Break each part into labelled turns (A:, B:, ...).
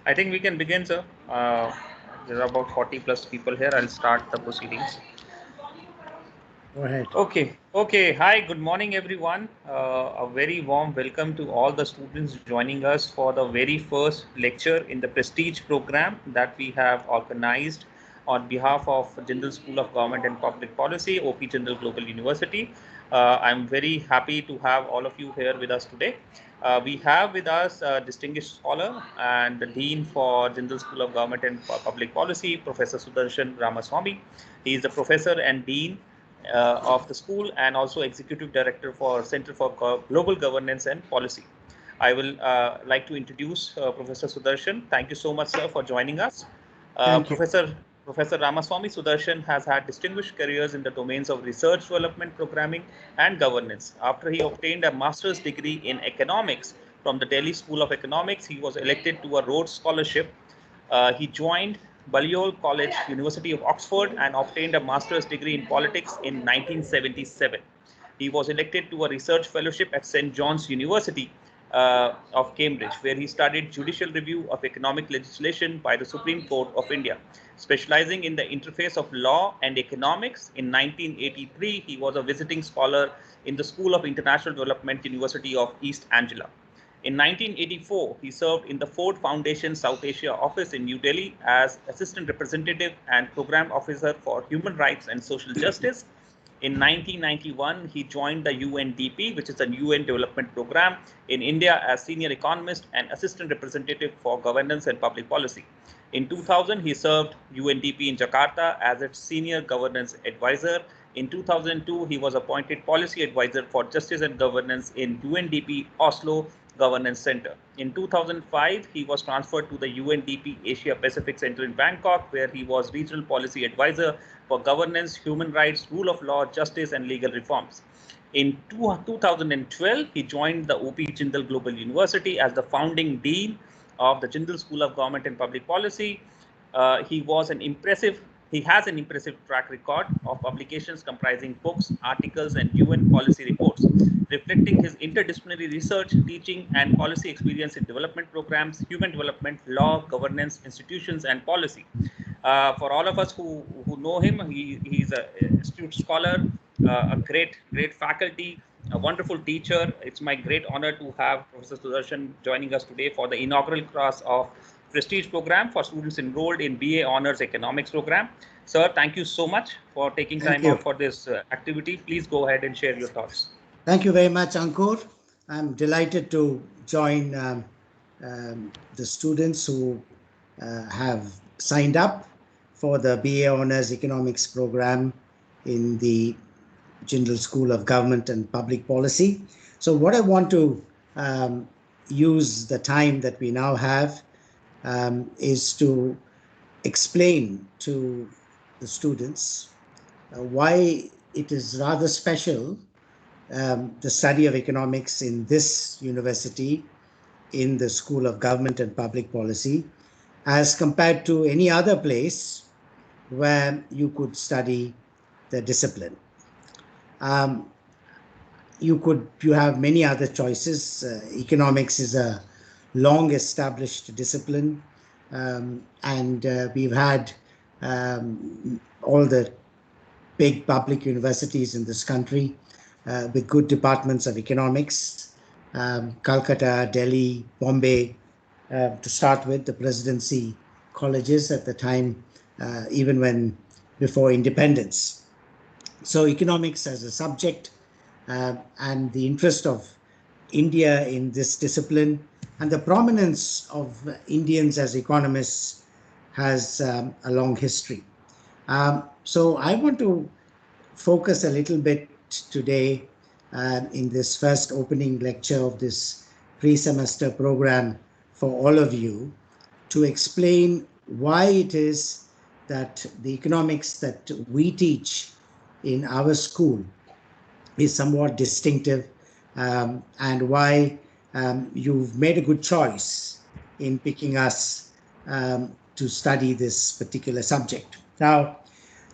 A: I think we can begin, sir. There are about 40 plus people here. I'll start the proceedings.
B: Go ahead.
A: Okay. Hi, good morning, everyone. A very warm welcome to all the students joining us for the very first lecture in the Prestige program that we have organized on behalf of Jindal School of Government and Public Policy, OP Jindal Global University. I'm very happy to have all of you here with us today. We have with us a distinguished scholar and the Dean for Jindal School of Government and Public Policy, Professor Sudarshan Ramaswamy. He is the Professor and Dean of the school and also Executive Director for Center for Global Governance and Policy. I will like to introduce Professor Sudarshan. Thank you so much, sir, for joining us. Uh,
B: Thank you.
A: Professor Professor Ramaswamy Sudarshan has had distinguished careers in the domains of research development, programming, and governance. After he obtained a master's degree in economics from the Delhi School of Economics, he was elected to a Rhodes Scholarship. He joined Balliol College, University of Oxford, and obtained a master's degree in politics in 1977. He was elected to a research fellowship at St. John's University of Cambridge, where he studied judicial review of economic legislation by the Supreme Court of India. Specializing in the interface of law and economics, in 1983, he was a visiting scholar in the School of International Development, University of East Anglia. In 1984, he served in the Ford Foundation South Asia office in New Delhi as Assistant Representative and Program Officer for Human Rights and Social Justice. In 1991, he joined the UNDP, which is a UN Development Program, in India as Senior Economist and Assistant Representative for Governance and Public Policy. In 2000, he served UNDP in Jakarta as its Senior Governance Advisor. In 2002, he was appointed Policy Advisor for Justice and Governance in UNDP Oslo Governance Center. In 2005, he was transferred to the UNDP Asia Pacific Center in Bangkok, where he was Regional Policy Advisor for Governance, Human Rights, Rule of Law, Justice, and Legal Reforms. In 2012, he joined the OP Jindal Global University as the founding dean of the Jindal School of Government and Public Policy. He was an impressive he has an impressive track record of publications comprising books, articles, and UN policy reports, reflecting his interdisciplinary research, teaching, and policy experience in development programs, human development, law, governance, institutions, and policy. For all of us who know him, he's an astute scholar, a great faculty, a wonderful teacher. It's my great honor to have Professor Sudarshan joining us today for the inaugural class of Prestige program for students enrolled in BA Honors Economics program. Sir, thank you so much for taking
B: Thank
A: time
B: you.
A: out for this activity. Please go ahead and share your thoughts.
B: Thank you very much, Ankur. I'm delighted to join the students who have signed up for the BA Honors Economics program in the Jindal School of Government and Public Policy. So what I want to use the time that we now have is to explain to the students why it is rather special, the study of economics in this university, in the School of Government and Public Policy, as compared to any other place where you could study the discipline. You have many other choices. Economics is a long established discipline, and we've had all the big public universities in this country with good departments of economics. Calcutta, Delhi, Bombay, to start with, the presidency colleges at the time, even when before independence. So economics as a subject and the interest of India in this discipline and the prominence of Indians as economists has a long history. So I want to focus a little bit today in this first opening lecture of this pre-semester program for all of you to explain why it is that the economics that we teach in our school is somewhat distinctive, and why you've made a good choice in picking us to study this particular subject. Now,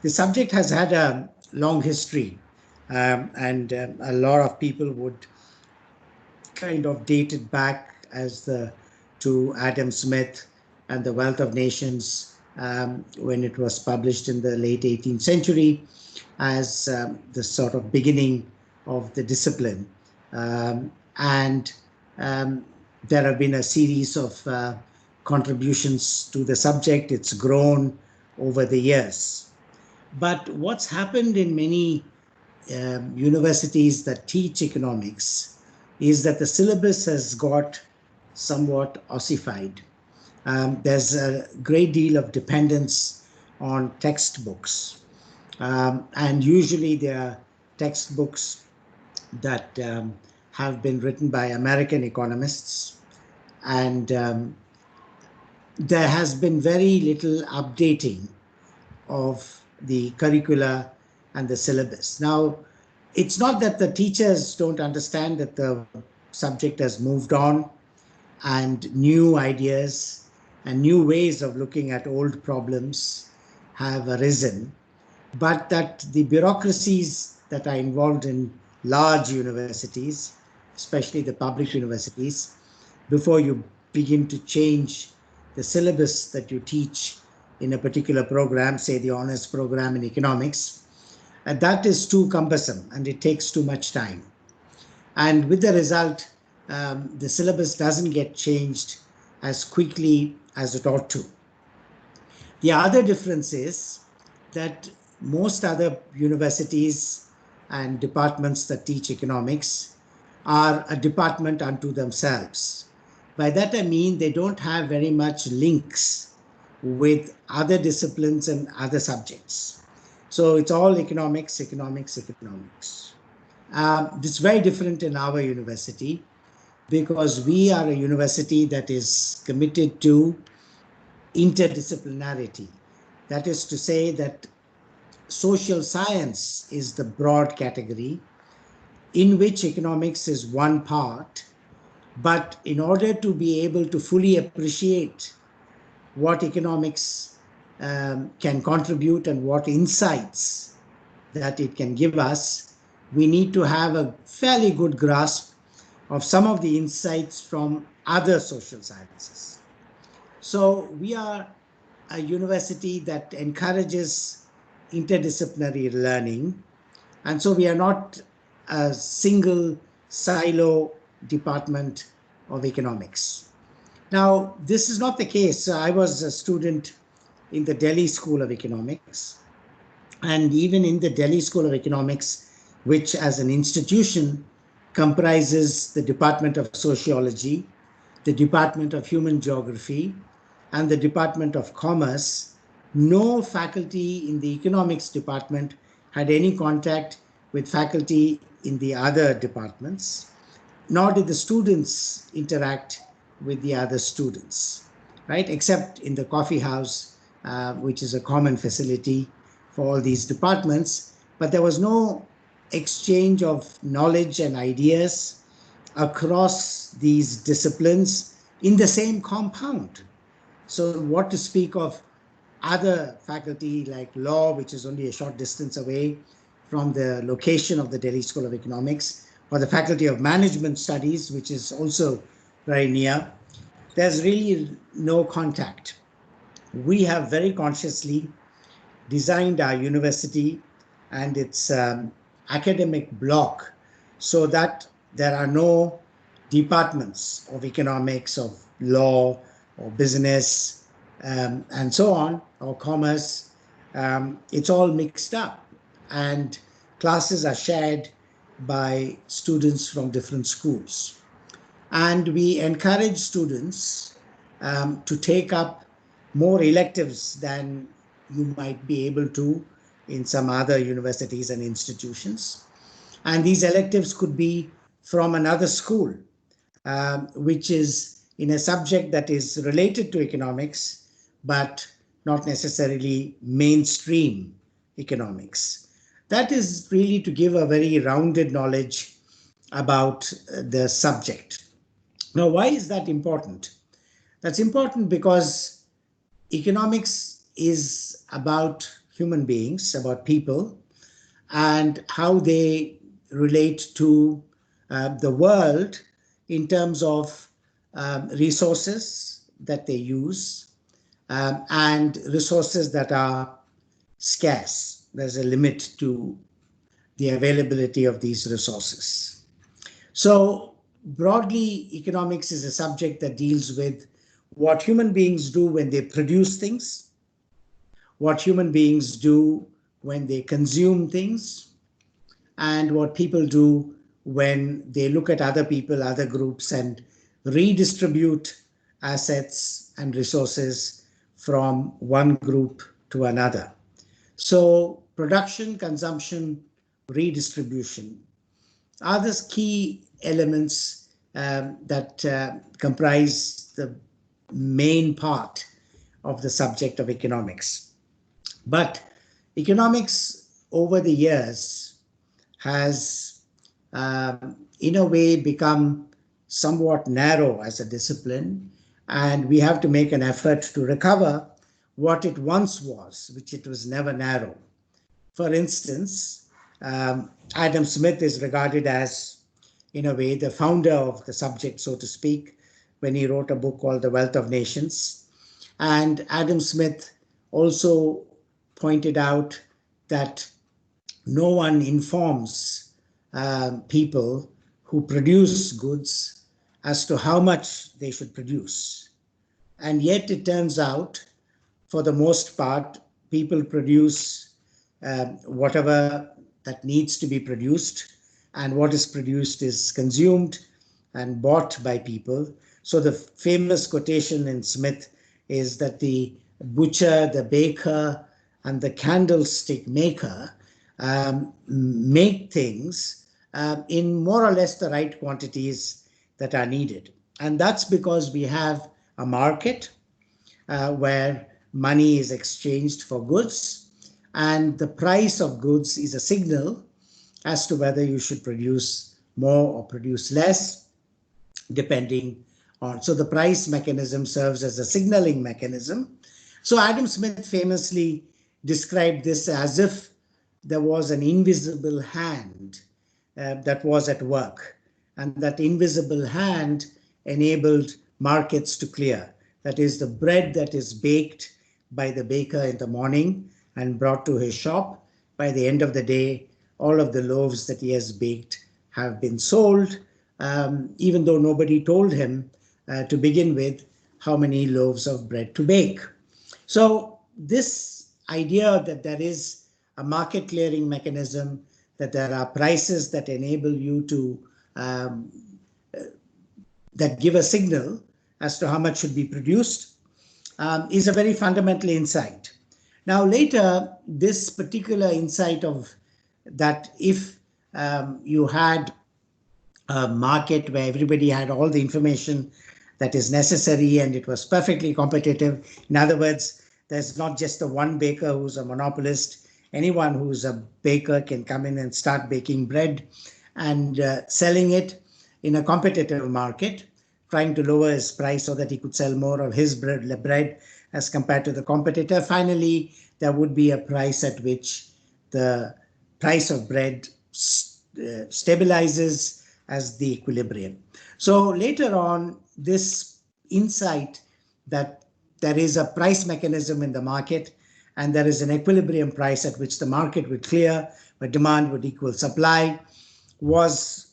B: the subject has had a long history, and a lot of people would kind of date it back to Adam Smith and the Wealth of Nations when it was published in the late 18th century as the sort of beginning of the discipline. And there have been a series of contributions to the subject. It's grown over the years. But what's happened in many universities that teach economics is that the syllabus has got somewhat ossified. There's a great deal of dependence on textbooks. And usually they are textbooks that have been written by American economists. And there has been very little updating of the curricula and the syllabus. Now, it's not that the teachers don't understand that the subject has moved on and new ideas and new ways of looking at old problems have arisen, but that the bureaucracies that are involved in large universities, especially the public universities, before you begin to change the syllabus that you teach in a particular program, say the honors program in economics, that is too cumbersome and it takes too much time. And with the result, the syllabus doesn't get changed as quickly as it ought to. The other difference is that most other universities and departments that teach economics are a department unto themselves. By that I mean they don't have very much links with other disciplines and other subjects. So it's all economics, economics, economics. It's very different in our university because we are a university that is committed to interdisciplinarity. That is to say that social science is the broad category in which economics is one part. But in order to be able to fully appreciate what economics can contribute and what insights that it can give us, we need to have a fairly good grasp of some of the insights from other social sciences. So we are a university that encourages interdisciplinary learning. And so we are not a single silo department of economics. Now, this is not the case. I was a student in the Delhi School of Economics. And even in the Delhi School of Economics, which as an institution comprises the Department of Sociology, the Department of Human Geography, and the Department of Commerce, no faculty in the economics department had any contact with faculty in the other departments, nor did the students interact with the other students, right? Except in the coffee house, which is a common facility for all these departments. But there was no exchange of knowledge and ideas across these disciplines in the same compound. So what to speak of other faculty like law, which is only a short distance away from the location of the Delhi School of Economics, or the Faculty of Management Studies, which is also very near. There's really no contact. We have very consciously designed our university and its academic block so that there are no departments of economics, of law, or business, and so on, or commerce. It's all mixed up, and classes are shared by students from different schools. And we encourage students to take up more electives than you might be able to in some other universities and institutions. And these electives could be from another school, which is in a subject that is related to economics, but not necessarily mainstream economics. That is really to give a very rounded knowledge about the subject. Now, why is that important? That's important because economics is about human beings, about people, and how they relate to the world in terms of resources that they use, and resources that are scarce. There's a limit to the availability of these resources. So broadly, economics is a subject that deals with what human beings do when they produce things, what human beings do when they consume things, and what people do when they look at other people, other groups, and redistribute assets and resources from one group to another. So production, consumption, redistribution are the key elements that comprise the main part of the subject of economics. But economics over the years has, in a way, become somewhat narrow as a discipline, and we have to make an effort to recover what it once was, which it was never narrow. For instance, Adam Smith is regarded as, in a way, the founder of the subject, so to speak, when he wrote a book called The Wealth of Nations. And Adam Smith also pointed out that no one informs people who produce goods as to how much they should produce. And yet it turns out, for the most part, people produce whatever that needs to be produced, and what is produced is consumed and bought by people. So the famous quotation in Smith is that the butcher, the baker, and the candlestick maker make things in more or less the right quantities that are needed. And that's because we have a market where money is exchanged for goods, and the price of goods is a signal as to whether you should produce more or produce less, depending on. So the price mechanism serves as a signaling mechanism. So Adam Smith famously described this as if there was an invisible hand that was at work, and that invisible hand enabled markets to clear. That is, the bread that is baked by the baker in the morning and brought to his shop, by the end of the day, all of the loaves that he has baked have been sold, even though nobody told him to begin with how many loaves of bread to bake. So this idea that there is a market clearing mechanism, that there are prices that enable you to, that give a signal as to how much should be produced, is a very fundamental insight. Now later, this particular insight of that if you had a market where everybody had all the information that is necessary and it was perfectly competitive, in other words, there's not just the one baker who's a monopolist. Anyone who's a baker can come in and start baking bread and selling it in a competitive market, trying to lower his price so that he could sell more of his bread as compared to the competitor. Finally, there would be a price at which the price of bread stabilizes as the equilibrium. So later on, this insight that there is a price mechanism in the market and there is an equilibrium price at which the market would clear, where demand would equal supply, was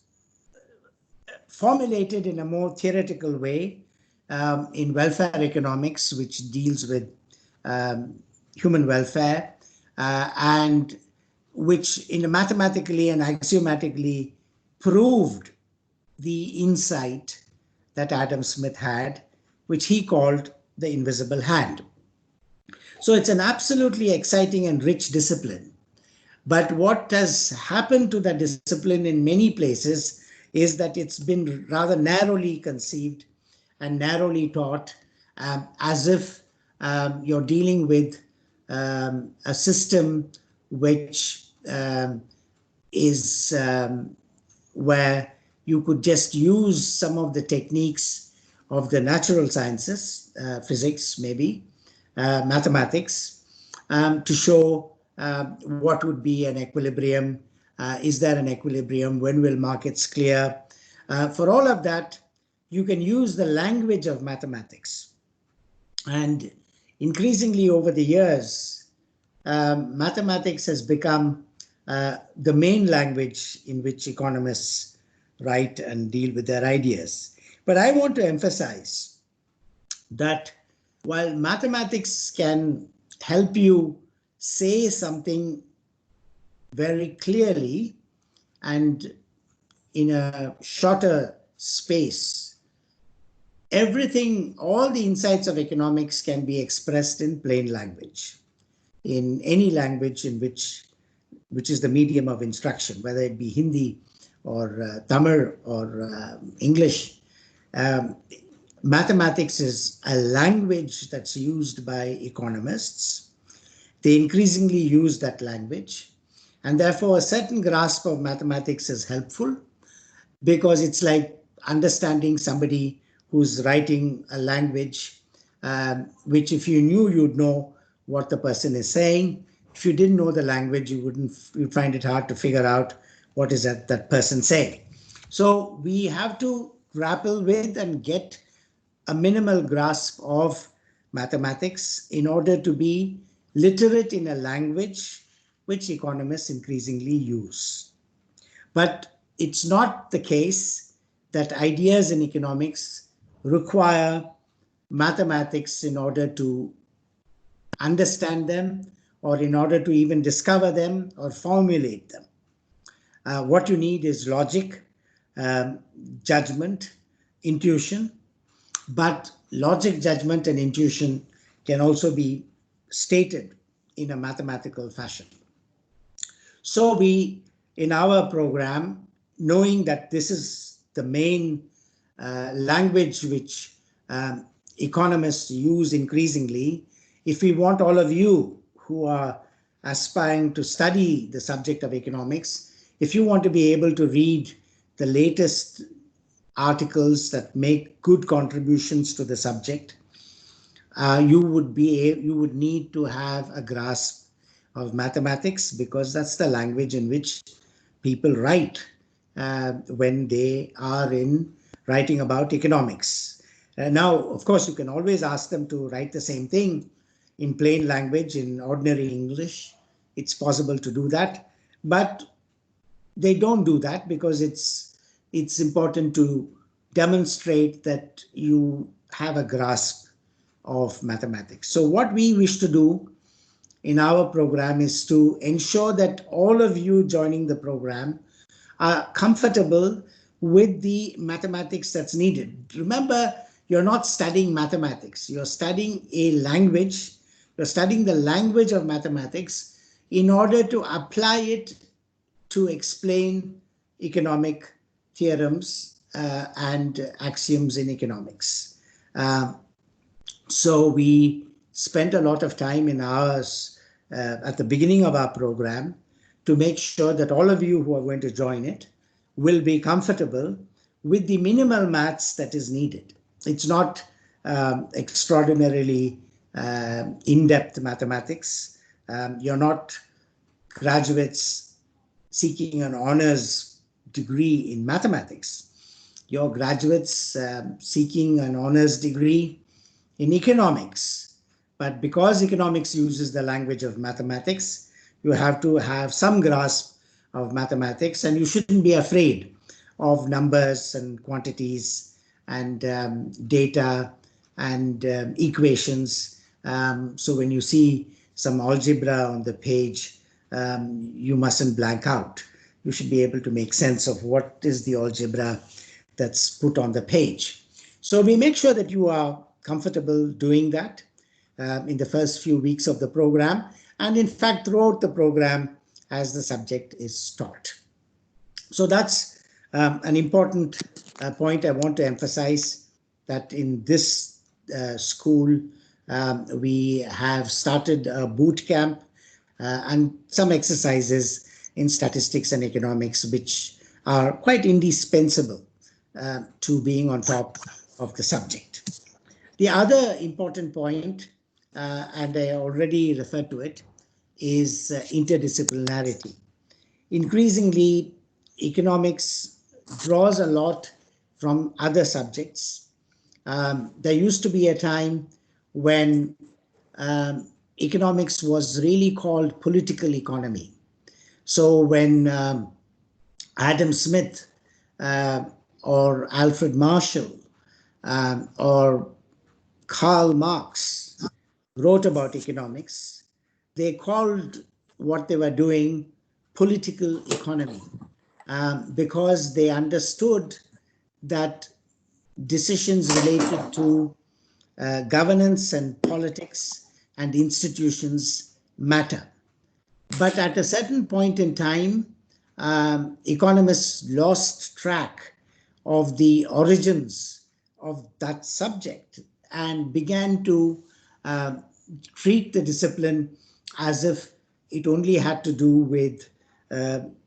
B: formulated in a more theoretical way in welfare economics, which deals with human welfare, and which mathematically and axiomatically proved the insight that Adam Smith had, which he called the invisible hand. So it's an absolutely exciting and rich discipline. But what has happened to that discipline in many places is that it's been rather narrowly conceived and narrowly taught, as if you're dealing with a system which is where you could just use some of the techniques of the natural sciences, physics maybe, mathematics, to show what would be an equilibrium. Is there an equilibrium? When will markets clear? For all of that, you can use the language of mathematics. And increasingly over the years, mathematics has become the main language in which economists write and deal with their ideas. But I want to emphasize that while mathematics can help you say something very clearly and in a shorter space, everything, all the insights of economics can be expressed in plain language, in any language in which is the medium of instruction, whether it be Hindi or Tamil or English. Um, Mathematics is a language that's used by economists. They increasingly use that language, and therefore a certain grasp of mathematics is helpful, because it's like understanding somebody who's writing a language, which if you knew, you'd know what the person is saying. If you didn't know the language, you'd find it hard to figure out what is that person saying. So we have to grapple with and get a minimal grasp of mathematics in order to be literate in a language which economists increasingly use. But it's not the case that ideas in economics require mathematics in order to understand them, or in order to even discover them or formulate them. What you need is logic, judgment, intuition. But logic, judgment, and intuition can also be stated in a mathematical fashion. So we, in our program, knowing that this is the main language which economists use increasingly, if we want all of you who are aspiring to study the subject of economics, if you want to be able to read the latest articles that make good contributions to the subject, you would need to have a grasp of mathematics, because that's the language in which people write when they are writing about economics. Now, of course, you can always ask them to write the same thing in plain language, in ordinary English. It's possible to do that, but they don't do that, because it's important to demonstrate that you have a grasp of mathematics. So what we wish to do in our program is to ensure that all of you joining the program are comfortable with the mathematics that's needed. Remember, you're not studying mathematics. You're studying a language. You're studying the language of mathematics in order to apply it to explain economic theorems and axioms in economics. So we spent a lot of time in ours at the beginning of our program to make sure that all of you who are going to join it will be comfortable with the minimal maths that is needed. It's not extraordinarily in-depth mathematics. You're not graduates seeking an honors degree in mathematics. You're graduates seeking an honors degree in economics. But because economics uses the language of mathematics, you have to have some grasp of mathematics, and you shouldn't be afraid of numbers and quantities and data and equations. So when you see some algebra on the page, you mustn't blank out. You should be able to make sense of what is the algebra that's put on the page. So we make sure that you are comfortable doing that in the first few weeks of the program, and in fact throughout the program as the subject is taught. So that's an important point I want to emphasize, that in this school we have started a boot camp and some exercises in statistics and economics, which are quite indispensable to being on top of the subject. The other important point, and I already referred to it, is interdisciplinarity. Increasingly, economics draws a lot from other subjects. There used to be a time when economics was really called political economy. So when Adam Smith or Alfred Marshall or Karl Marx wrote about economics, they called what they were doing political economy, because they understood that decisions related to governance and politics and institutions matter. But at a certain point in time, economists lost track of the origins of that subject and began to treat the discipline as if it only had to do with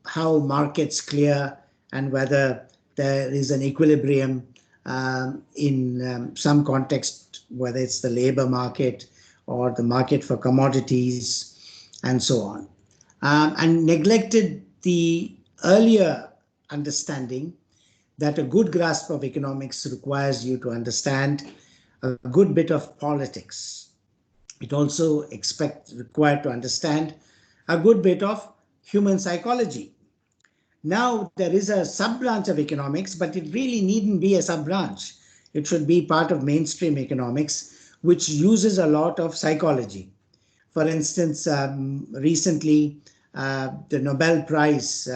B: how markets clear and whether there is an equilibrium in some context, whether it's the labor market or the market for commodities and so on, and neglected the earlier understanding that a good grasp of economics requires you to understand a good bit of politics. It also required to understand a good bit of human psychology. Now there is a sub-branch of economics, but it really needn't be a sub-branch. It should be part of mainstream economics, which uses a lot of psychology. For instance, recently the Nobel Prize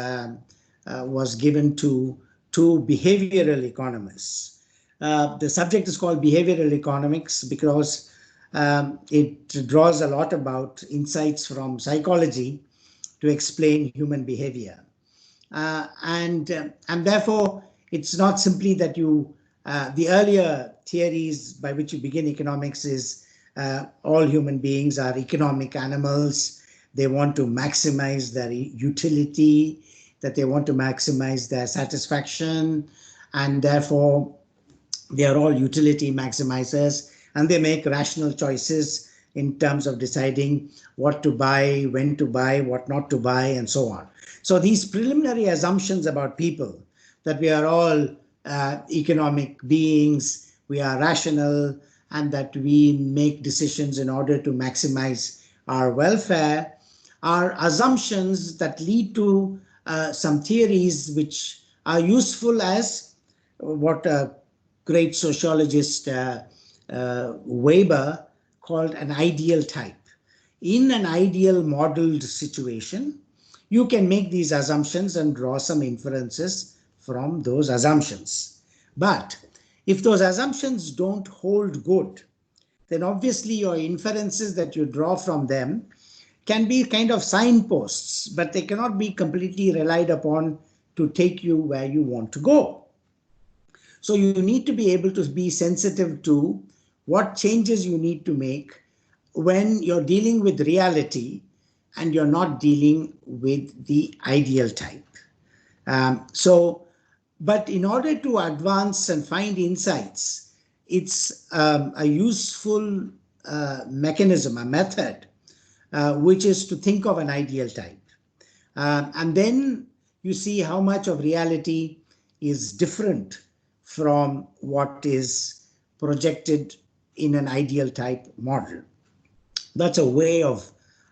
B: was given to two behavioral economists. The subject is called behavioral economics because it draws a lot about insights from psychology to explain human behavior. And therefore, it's not simply that the earlier theories by which you begin economics is all human beings are economic animals. They want to maximize their utility, that they want to maximize their satisfaction, and therefore they are all utility maximizers, and they make rational choices in terms of deciding what to buy, when to buy, what not to buy, and so on. So these preliminary assumptions about people, that we are all economic beings, we are rational, and that we make decisions in order to maximize our welfare, are assumptions that lead to some theories which are useful as what a great sociologist Weber called an ideal type. In an ideal modeled situation, you can make these assumptions and draw some inferences from those assumptions. But if those assumptions don't hold good, then obviously your inferences that you draw from them can be kind of signposts, but they cannot be completely relied upon to take you where you want to go. So you need to be able to be sensitive to what changes you need to make when you're dealing with reality and you're not dealing with the ideal type. But in order to advance and find insights, it's a useful mechanism, a method, which is to think of an ideal type. And then you see how much of reality is different from what is projected in an ideal type model. That's a way of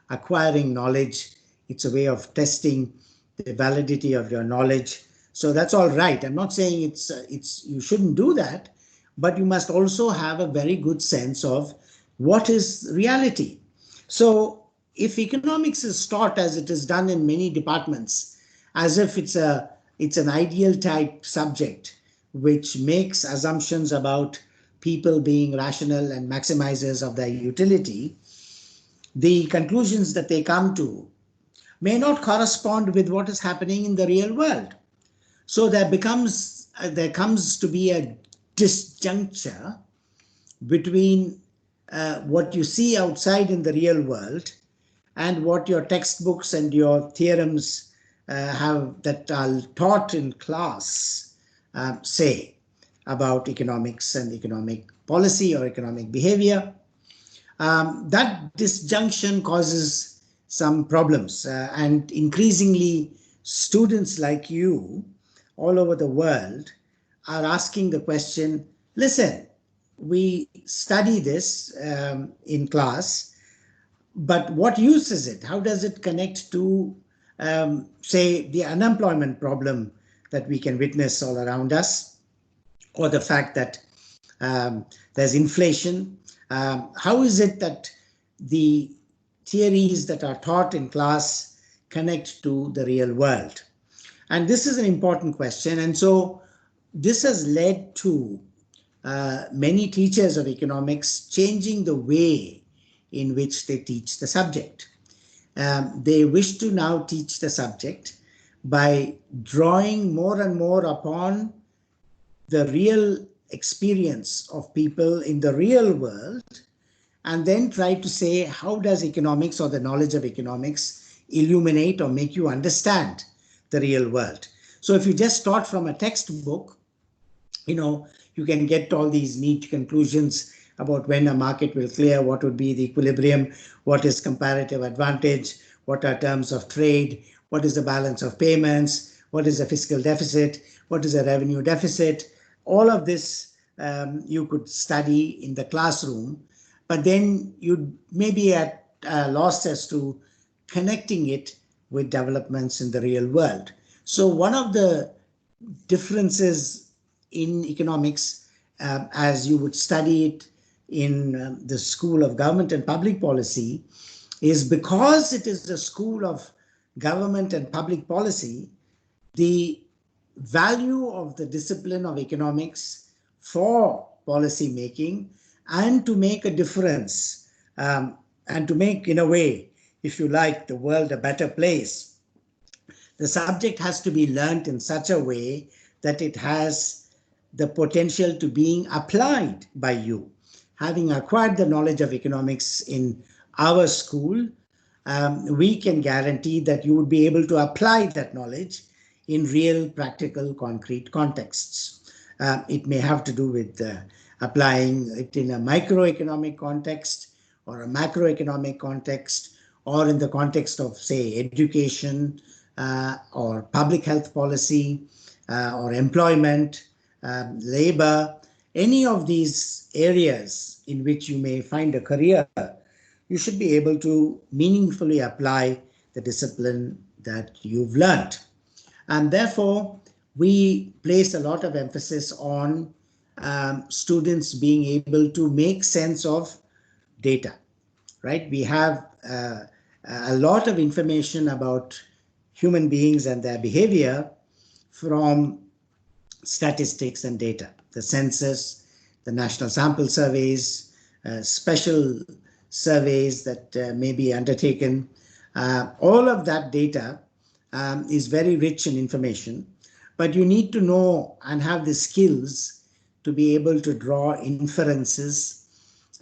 B: acquiring knowledge. It's a way of testing the validity of your knowledge. So that's all right. I'm not saying you shouldn't do that, but you must also have a very good sense of what is reality. So if economics is taught as it is done in many departments, as if it's an ideal type subject, which makes assumptions about people being rational and maximizers of their utility, the conclusions that they come to may not correspond with what is happening in the real world. So there comes to be a disjuncture between what you see outside in the real world and what your textbooks and your theorems that are taught in class say about economics and economic policy or economic behavior. That disjunction causes some problems, and increasingly students like you all over the world are asking the question, listen, we study this in class, But what use is it? How does it connect to, say, the unemployment problem that we can witness all around us, or the fact that there's inflation? How is it that the theories that are taught in class connect to the real world? And this is an important question. And so this has led to many teachers of economics changing the way in which they teach the subject. They wish to now teach the subject by drawing more and more upon the real experience of people in the real world, and then try to say, how does economics or the knowledge of economics illuminate or make you understand the real world? So if you just start from a textbook, you can get all these neat conclusions about when a market will clear, what would be the equilibrium, what is comparative advantage, what are terms of trade, what is the balance of payments, what is the fiscal deficit, what is the revenue deficit. All of this you could study in the classroom, but then you'd maybe at a loss as to connecting it with developments in the real world. So one of the differences in economics, as you would study it in the School of Government and Public Policy, is because it is the school of government and public policy, the value of the discipline of economics for policy making and to make a difference, and to make, in a way, if you like, the world a better place. The subject has to be learnt in such a way that it has the potential to being applied by you. Having acquired the knowledge of economics in our school, we can guarantee that you would be able to apply that knowledge in real, practical, concrete contexts. It may have to do with applying it in a microeconomic context or a macroeconomic context, or in the context of, say, education, or public health policy, or employment, labor, any of these areas in which you may find a career. You should be able to meaningfully apply the discipline that you've learned. And therefore, we place a lot of emphasis on students being able to make sense of data, right? We have a lot of information about human beings and their behavior from statistics and data, the census, the national sample surveys, special surveys that may be undertaken. All of that data is very rich in information, but you need to know and have the skills to be able to draw inferences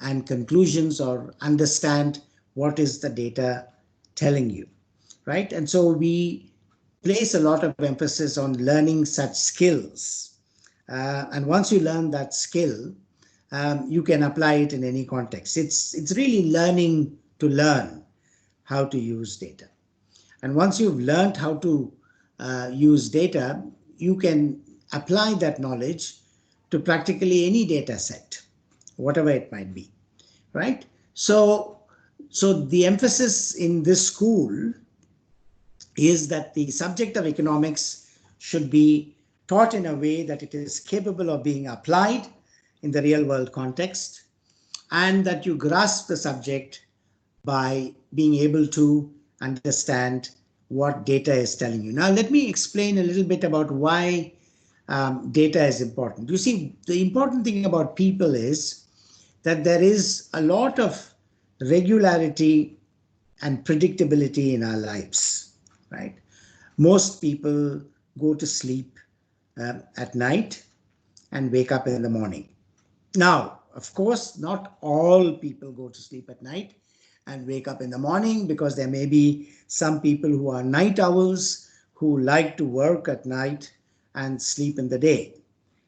B: and conclusions, or understand what is the data telling you, right? And so we place a lot of emphasis on learning such skills. And once you learn that skill, you can apply it in any context. It's really learning to learn how to use data. And once you've learned how to use data, you can apply that knowledge to practically any data set, whatever it might be, right? So the emphasis in this school is that the subject of economics should be taught in a way that it is capable of being applied in the real world context, and that you grasp the subject by being able to understand what data is telling you. Now, let me explain a little bit about why data is important. You see, the important thing about people is that there is a lot of regularity and predictability in our lives, right? Most people go to sleep at night and wake up in the morning. Now, of course, not all people go to sleep at night and wake up in the morning, because there may be some people who are night owls who like to work at night and sleep in the day.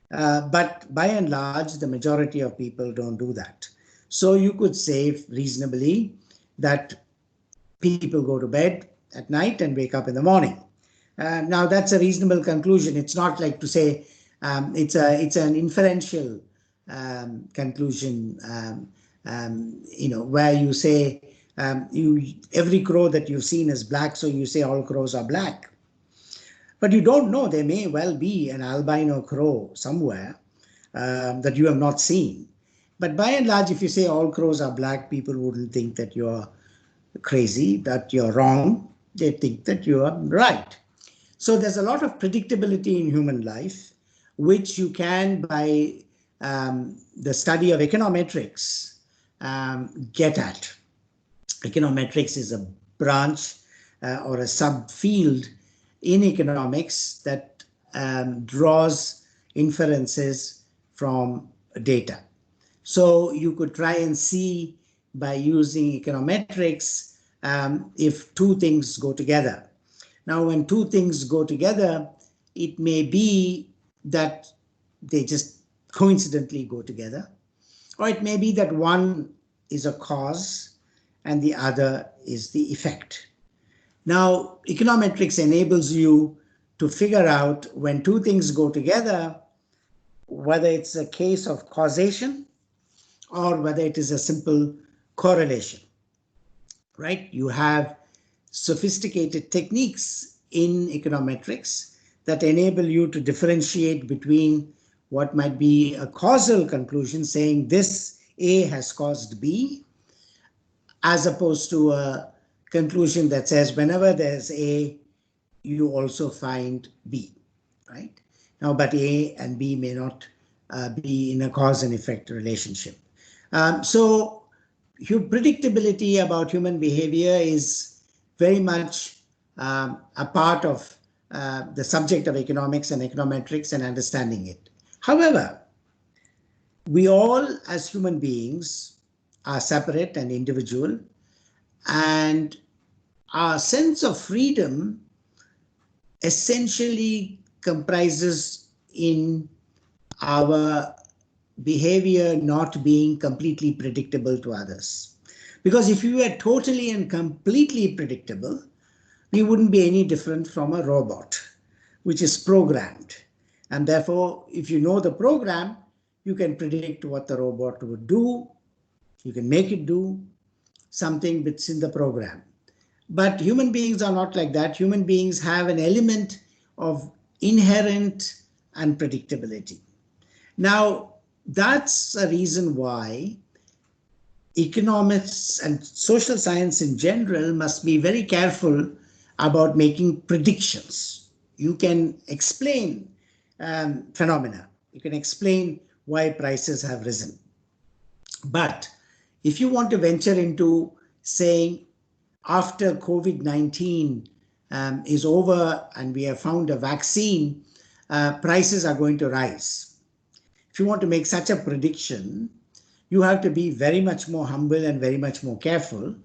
B: But by and large, the majority of people don't do that. So you could say reasonably that people go to bed at night and wake up in the morning. Now, that's a reasonable conclusion. It's not like to say it's an inferential conclusion, where you say Every crow that you've seen is black, so you say all crows are black. But you don't know, there may well be an albino crow somewhere that you have not seen. But by and large, if you say all crows are black, people wouldn't think that you're crazy, that you're wrong. They think that you are right. So there's a lot of predictability in human life, which you can, by the study of econometrics, get at. Econometrics is a branch or a subfield in economics that draws inferences from data. So you could try and see by using econometrics if two things go together. Now, when two things go together, it may be that they just coincidentally go together, or it may be that one is a cause and the other is the effect. Now, econometrics enables you to figure out when two things go together, whether it's a case of causation or whether it is a simple correlation, right? You have sophisticated techniques in econometrics that enable you to differentiate between what might be a causal conclusion, saying this A has caused B, as opposed to a conclusion that says whenever there's A, you also find B, right? Now, but A and B may not be in a cause and effect relationship. So predictability about human behavior is very much a part of the subject of economics and econometrics and understanding it. However, we all as human beings are separate and individual, and our sense of freedom essentially comprises in our behavior not being completely predictable to others. Because if we were totally and completely predictable, we wouldn't be any different from a robot, which is programmed. And therefore, if you know the program, you can predict what the robot would do. You can make it do something that's in the program. But human beings are not like that. Human beings have an element of inherent unpredictability. Now, that's a reason why economics and social science in general must be very careful about making predictions. You can explain phenomena. You can explain why prices have risen. But if you want to venture into saying after COVID-19 is over and we have found a vaccine, prices are going to rise. If you want to make such a prediction, you have to be very much more humble and very much more careful.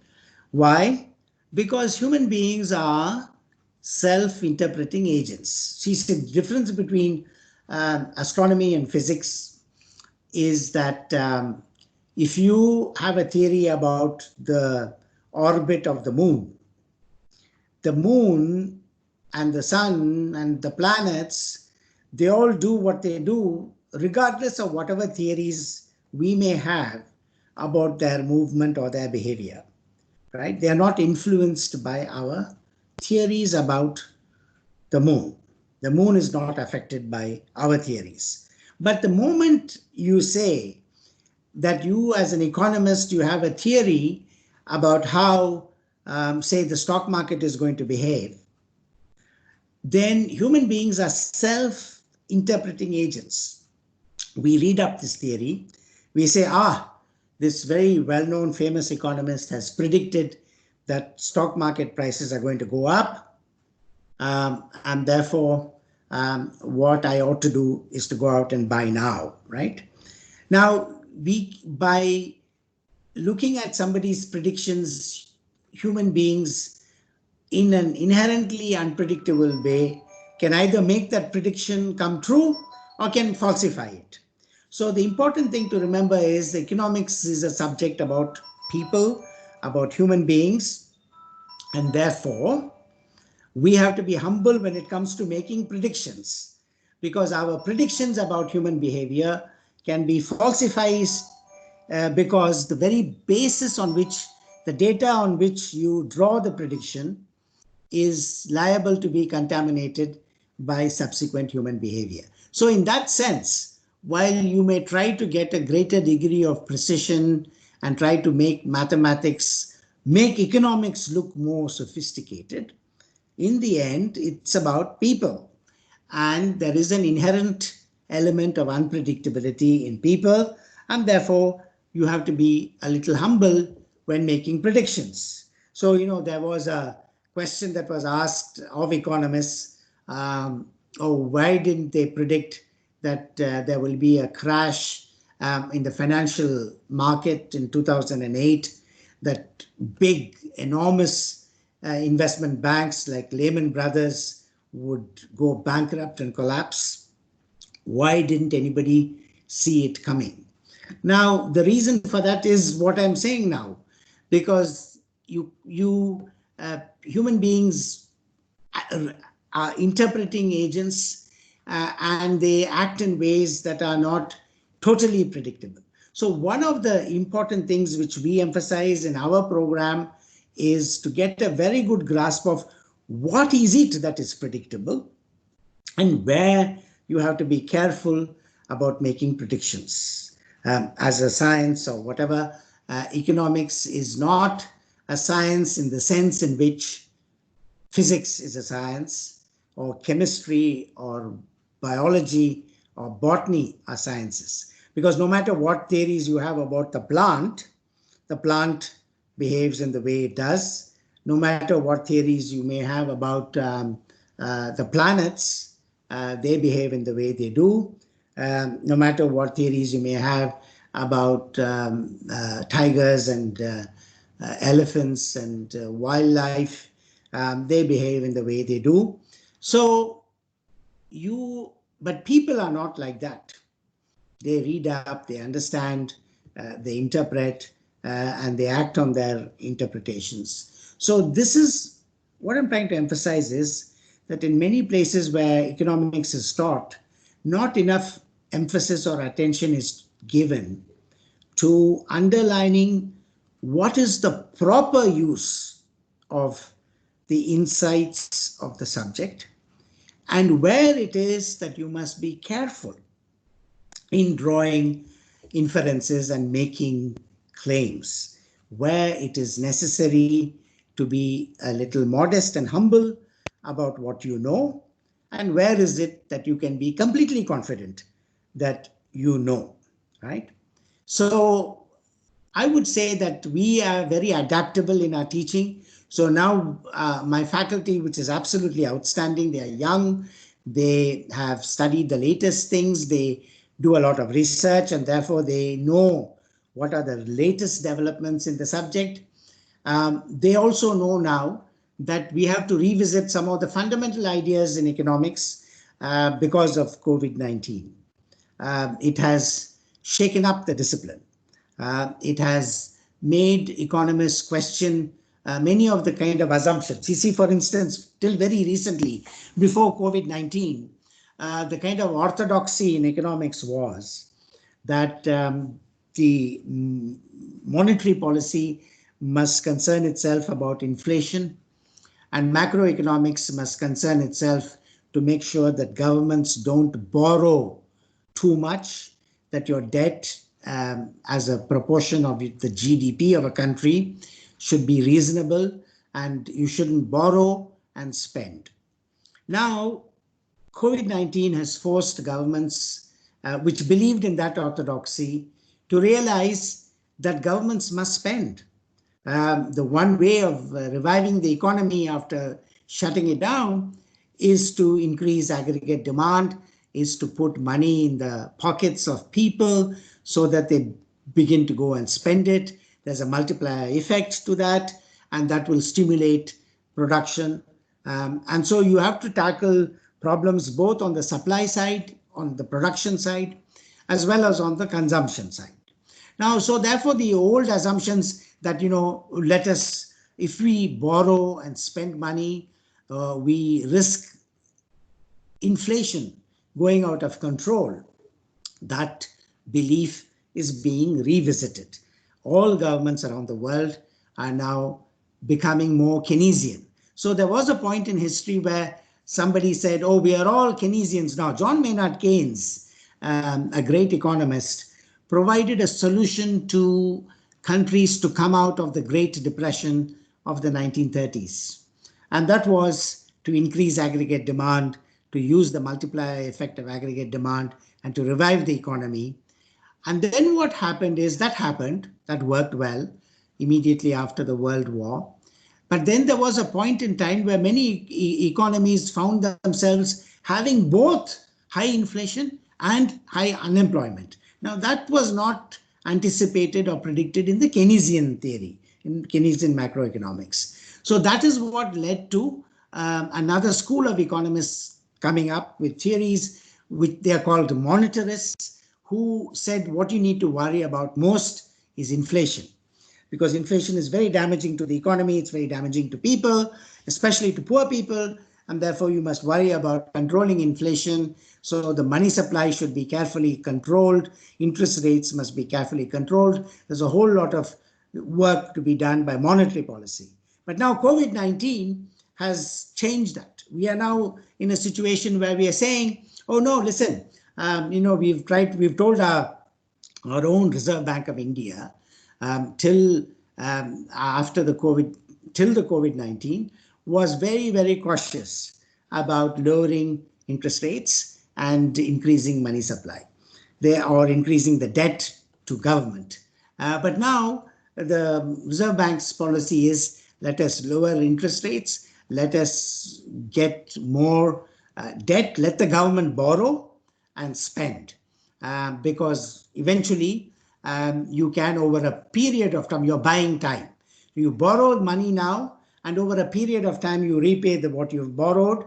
B: Why? Because human beings are self-interpreting agents. See, the difference between astronomy and physics is that if you have a theory about the orbit of the moon and the sun and the planets, they all do what they do regardless of whatever theories we may have about their movement or their behavior, right? They are not influenced by our theories about the moon. The moon is not affected by our theories. But the moment you say that you as an economist, you have a theory about how, say, the stock market is going to behave, then human beings are self-interpreting agents. We read up this theory, we say, this very well-known famous economist has predicted that stock market prices are going to go up, and therefore what I ought to do is to go out and buy now, right? Now, by looking at somebody's predictions, human beings in an inherently unpredictable way can either make that prediction come true or can falsify it. So the important thing to remember is the economics is a subject about people, about human beings, and therefore we have to be humble when it comes to making predictions, because our predictions about human behavior can be falsified because the very basis on which the data on which you draw the prediction is liable to be contaminated by subsequent human behavior. So in that sense, while you may try to get a greater degree of precision and try to make mathematics, make economics look more sophisticated, in the end, it's about people. And there is an inherent element of unpredictability in people. And therefore, you have to be a little humble when making predictions. So, there was a question that was asked of economists. Why didn't they predict that there will be a crash in the financial market in 2008, that big, enormous investment banks like Lehman Brothers would go bankrupt and collapse? Why didn't anybody see it coming? Now, the reason for that is what I'm saying now, because human beings are interpreting agents, and they act in ways that are not totally predictable. So one of the important things which we emphasize in our program is to get a very good grasp of what is it that is predictable and where you have to be careful about making predictions. As a science or whatever, economics is not a science in the sense in which physics is a science, or chemistry or biology or botany are sciences. Because no matter what theories you have about the plant behaves in the way it does. No matter what theories you may have about the planets, they behave in the way they do. No matter what theories you may have about tigers and elephants and wildlife, they behave in the way they do. So but people are not like that. They read up, they understand, they interpret, and they act on their interpretations. So this is what I'm trying to emphasize, is that in many places where economics is taught, not enough emphasis or attention is given to underlining what is the proper use of the insights of the subject, and where it is that you must be careful in drawing inferences and making claims, where it is necessary to be a little modest and humble about what you know, and where is it that you can be completely confident that you know, right? So I would say that we are very adaptable in our teaching. So now my faculty, which is absolutely outstanding, they are young, they have studied the latest things, they do a lot of research, and therefore they know what are the latest developments in the subject. They also know now that we have to revisit some of the fundamental ideas in economics because of COVID-19. It has shaken up the discipline. It has made economists question many of the kind of assumptions. You see, for instance, till very recently, before COVID-19, the kind of orthodoxy in economics was that the monetary policy must concern itself about inflation, and macroeconomics must concern itself to make sure that governments don't borrow too much, that your debt as a proportion of the GDP of a country should be reasonable, and you shouldn't borrow and spend. Now, COVID-19 has forced governments which believed in that orthodoxy to realize that governments must spend. The one way of reviving the economy after shutting it down is to increase aggregate demand, is to put money in the pockets of people so that they begin to go and spend it. There's a multiplier effect to that, and that will stimulate production. And so you have to tackle problems both on the supply side, on the production side, as well as on the consumption side. Now, so therefore, the old assumptions that, if we borrow and spend money, we risk inflation going out of control, that belief is being revisited. All governments around the world are now becoming more Keynesian. So there was a point in history where somebody said, oh, we are all Keynesians now. John Maynard Keynes, a great economist, provided a solution to countries to come out of the Great Depression of the 1930s. And that was to increase aggregate demand, to use the multiplier effect of aggregate demand, and to revive the economy. And then what happened is that worked well immediately after the World War. But then there was a point in time where many economies found themselves having both high inflation and high unemployment. Now, that was not anticipated or predicted in the Keynesian theory, in Keynesian macroeconomics. So that is what led to another school of economists coming up with theories which they are called monetarists, who said what you need to worry about most is inflation, because inflation is very damaging to the economy, it's very damaging to people, especially to poor people, and therefore you must worry about controlling inflation. So the money supply should be carefully controlled, interest rates must be carefully controlled. There's a whole lot of work to be done by monetary policy. But now COVID-19 has changed that. We are now in a situation where we are saying, oh no, listen, we've told our own Reserve Bank of India till the COVID-19 was very, very cautious about lowering interest rates and increasing money supply. They are increasing the debt to government. But now the Reserve Bank's policy is, let us lower interest rates, let us get more debt, let the government borrow and spend, because eventually you can, over a period of time, you're buying time. You borrow money now, and over a period of time you repay what you've borrowed,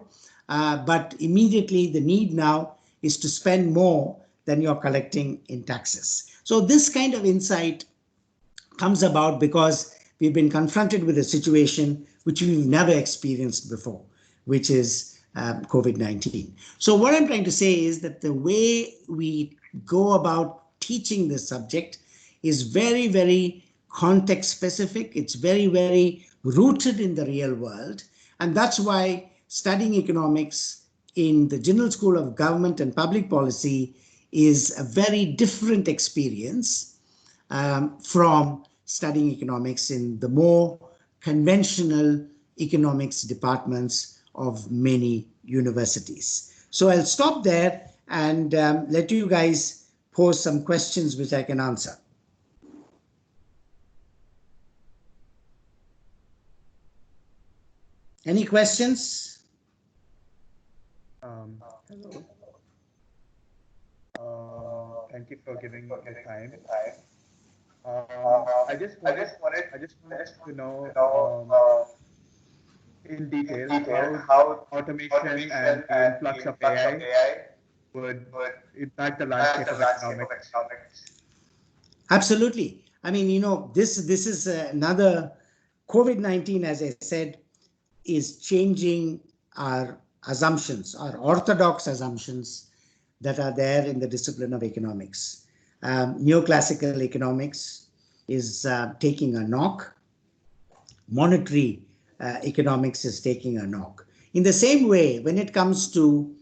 B: but immediately the need now is to spend more than you're collecting in taxes. So this kind of insight comes about because we've been confronted with a situation which we've never experienced before, which is COVID-19. So what I'm trying to say is that the way we go about teaching this subject is very, very context specific. It's very, very rooted in the real world. And that's why studying economics in the Jindal School of Government and Public Policy is a very different experience from studying economics in the more conventional economics departments of many universities. So I'll stop there and let you guys pose some questions which I can answer. Any questions?
C: Hello. Thank you for giving your time. I just wanted to know in detail how automation and the influx of AI would impact the landscape of economics.
B: Absolutely. I mean, this is another COVID-19, as I said, is changing our assumptions, our orthodox assumptions that are there in the discipline of economics. Neoclassical economics is taking a knock. Monetary economics is taking a knock. In the same way, when it comes to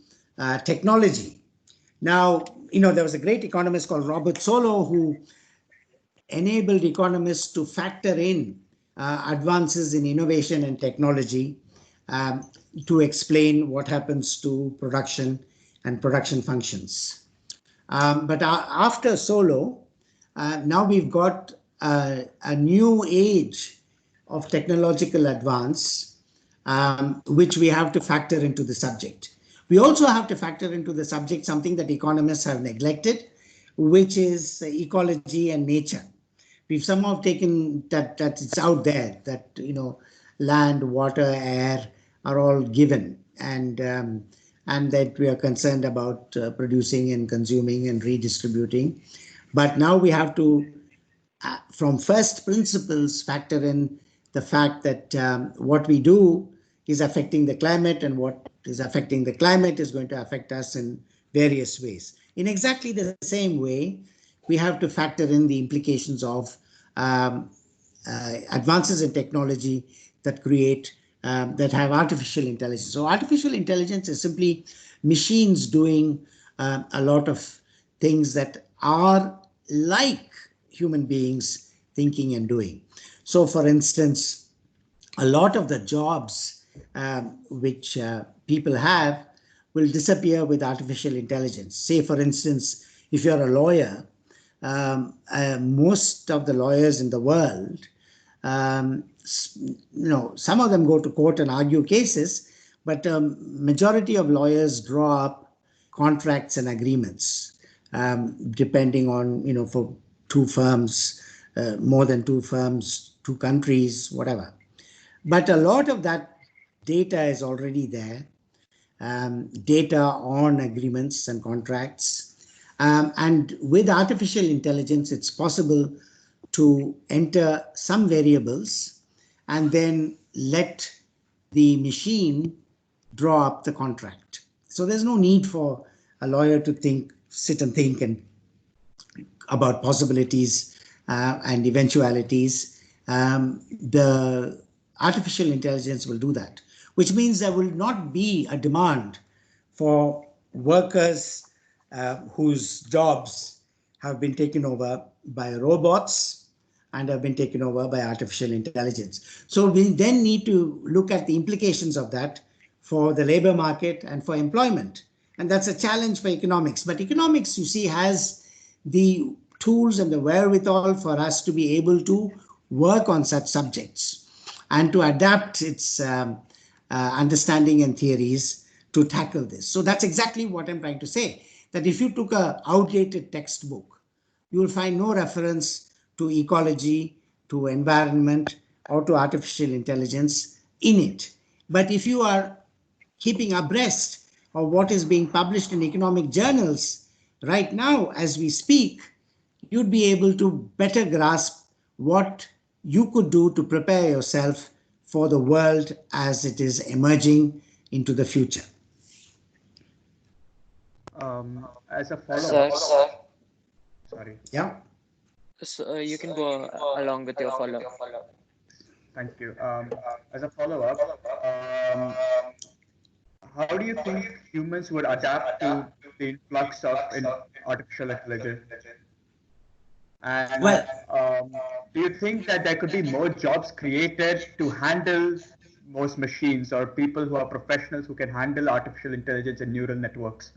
B: technology, now, there was a great economist called Robert Solow who enabled economists to factor in advances in innovation and technology to explain what happens to production and production functions. But after Solow, now we've got a new age of technological advance, which we have to factor into the subject. We also have to factor into the subject something that economists have neglected, which is ecology and nature. We've somehow taken that it's out there, that land, water, air are all given, and that we are concerned about producing and consuming and redistributing. But now we have to, from first principles, factor in the fact that what we do is affecting the climate, and what is affecting the climate is going to affect us in various ways. In exactly the same way, we have to factor in the implications of advances in technology that create, that have artificial intelligence. So artificial intelligence is simply machines doing a lot of things that are like human beings thinking and doing. So for instance, a lot of the jobs which people have will disappear with artificial intelligence. Say, for instance, if you're a lawyer, most of the lawyers in the world, some of them go to court and argue cases, but majority of lawyers draw up contracts and agreements, depending on, for two firms, more than two firms, two countries, whatever. But a lot of that data is already there, data on agreements and contracts. And with artificial intelligence, it's possible to enter some variables and then let the machine draw up the contract. So there's no need for a lawyer to sit and think about possibilities and eventualities. The artificial intelligence will do that, which means there will not be a demand for workers whose jobs have been taken over by robots and have been taken over by artificial intelligence. So we then need to look at the implications of that for the labor market and for employment. And that's a challenge for economics. But economics, you see, has the tools and the wherewithal for us to be able to work on such subjects and to adapt its understanding and theories to tackle this. So that's exactly what I'm trying to say, that if you took an outdated textbook, you will find no reference to ecology, to environment, or to artificial intelligence in it. But if you are keeping abreast of what is being published in economic journals right now as we speak, you'd be able to better grasp what you could do to prepare yourself for the world as it is emerging into the future.
C: As a follow-up, sorry.
B: Yeah.
D: So you can go along with your follow-up.
C: Thank you. As a follow-up, how do you think humans would adapt to the influx of artificial intelligence? And do you think that there could be more jobs created to handle most machines, or people who are professionals who can handle artificial intelligence and neural networks?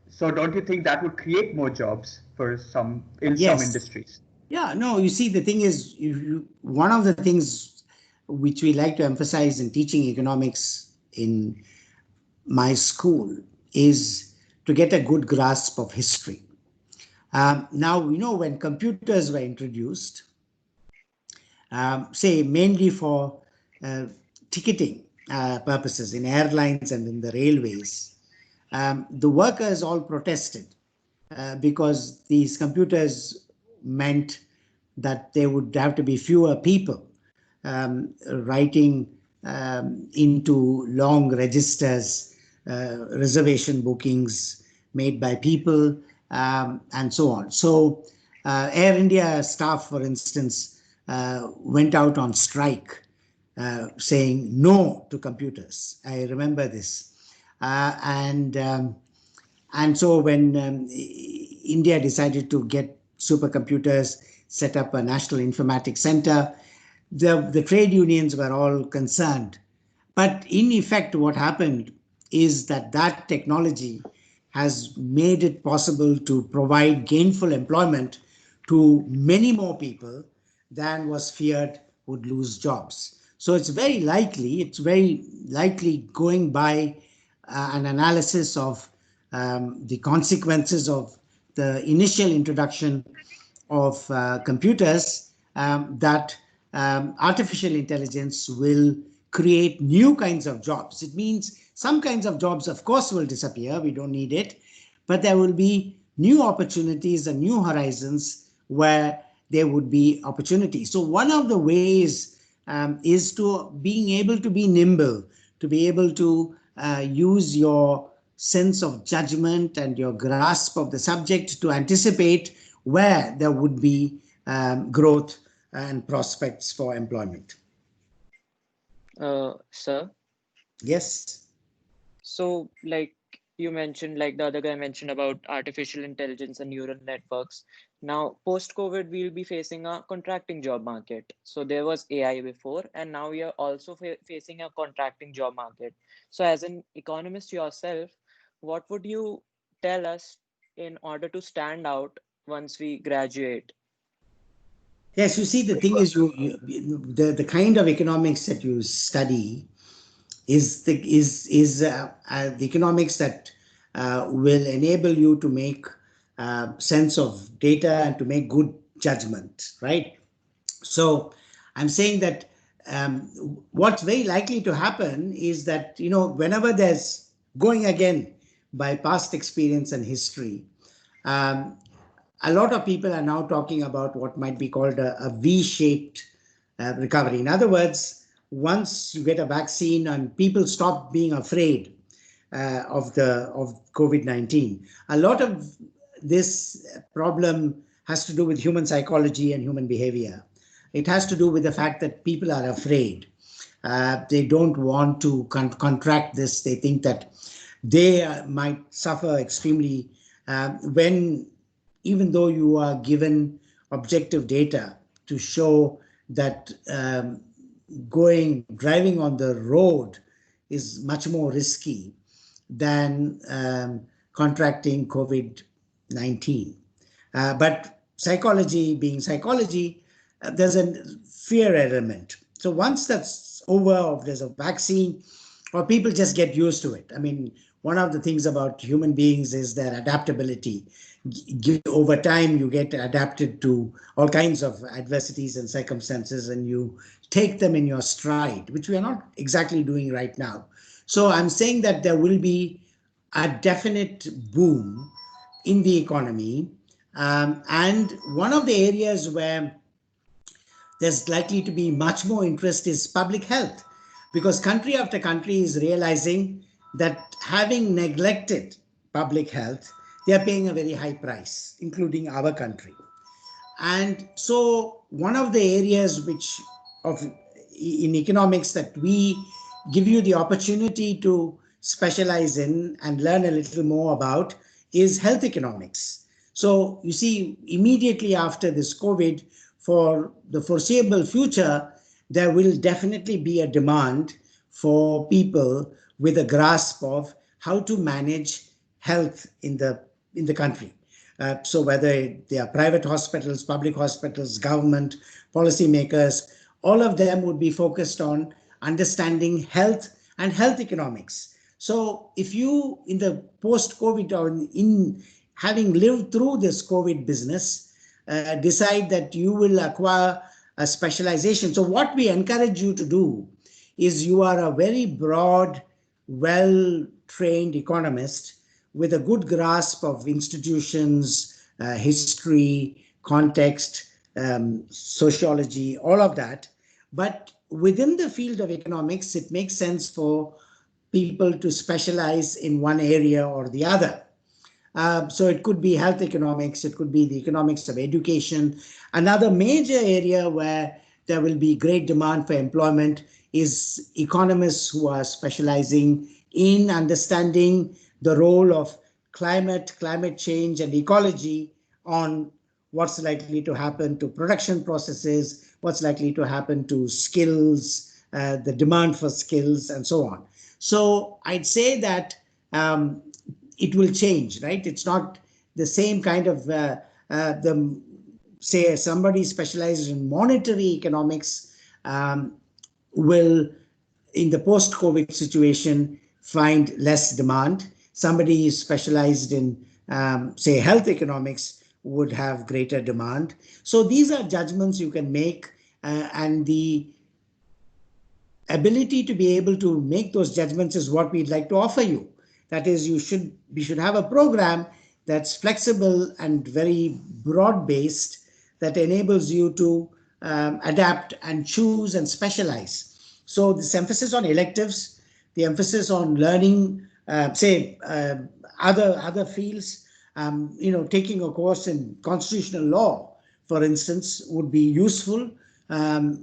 C: So don't you think that would create more jobs for some industries?
B: Yeah, no, you see, the thing is, one of the things which we like to emphasize in teaching economics in my school is to get a good grasp of history. Now, when computers were introduced, say mainly for ticketing purposes in airlines and in the railways, the workers all protested because these computers meant that there would have to be fewer people writing into long registers, reservation bookings made by people, and so on. So Air India staff, for instance, went out on strike saying no to computers. I remember this. And so when India decided to get supercomputers, set up a national informatics center, the trade unions were all concerned. But in effect, what happened is that technology has made it possible to provide gainful employment to many more people than was feared would lose jobs. So it's very likely going by an analysis of the consequences of the initial introduction of computers, that artificial intelligence will create new kinds of jobs. It means some kinds of jobs, of course, will disappear. We don't need it. But there will be new opportunities and new horizons where there would be opportunities. So one of the ways is to being able to be nimble, to be able to use your sense of judgment and your grasp of the subject to anticipate where there would be growth and prospects for employment.
D: Sir,
B: Yes.
D: so like you mentioned, like the other guy mentioned about artificial intelligence and neural networks. Now, post-COVID, we'll be facing a contracting job market. So there was AI before, and now we are also facing a contracting job market. So as an economist yourself, what would you tell us in order to stand out once we graduate?
B: Yes, you see, the thing is, the kind of economics that you study is the economics that will enable you to make sense of data and to make good judgment, right? So I'm saying that what's very likely to happen is that, whenever there's going again by past experience and history, um, a lot of people are now talking about what might be called a V-shaped recovery. In other words, once you get a vaccine and people stop being afraid of COVID-19, a lot of this problem has to do with human psychology and human behavior. It has to do with the fact that people are afraid. They don't want to contract this. They think that they might suffer extremely when, even though you are given objective data to show that driving on the road is much more risky than contracting COVID-19. But psychology being psychology, there's a fear element. So once that's over, or there's a vaccine, or people just get used to it. I mean, one of the things about human beings is their adaptability. Over time, you get adapted to all kinds of adversities and circumstances, and you take them in your stride, which we are not exactly doing right now. So I'm saying that there will be a definite boom in the economy. And one of the areas where there's likely to be much more interest is public health, because country after country is realizing that having neglected public health, they are paying a very high price, including our country. And so one of the areas in economics that we give you the opportunity to specialize in and learn a little more about is health economics. So you see, immediately after this COVID, for the foreseeable future, there will definitely be a demand for people with a grasp of how to manage health in the country. So whether they are private hospitals, public hospitals, government, policymakers, all of them would be focused on understanding health and health economics. So if you, in the post-COVID, or in having lived through this COVID business, decide that you will acquire a specialization. So what we encourage you to do is, you are a very broad, well-trained economist with a good grasp of institutions, history, context, sociology, all of that. But within the field of economics, it makes sense for people to specialize in one area or the other. So it could be health economics, it could be the economics of education. Another major area where there will be great demand for employment is economists who are specializing in understanding the role of climate change and ecology on what's likely to happen to production processes, what's likely to happen to skills, the demand for skills, and so on. So I'd say that it will change, right? It's not the same kind of, say somebody specialized in monetary economics will, in the post-COVID situation, find less demand. Somebody specialized in, say, health economics would have greater demand. So these are judgments you can make, and the ability to be able to make those judgments is what we'd like to offer you. That is, we should have a program that's flexible and very broad-based, that enables you to adapt and choose and specialize. So this emphasis on electives, the emphasis on learning, other fields, taking a course in constitutional law, for instance, would be useful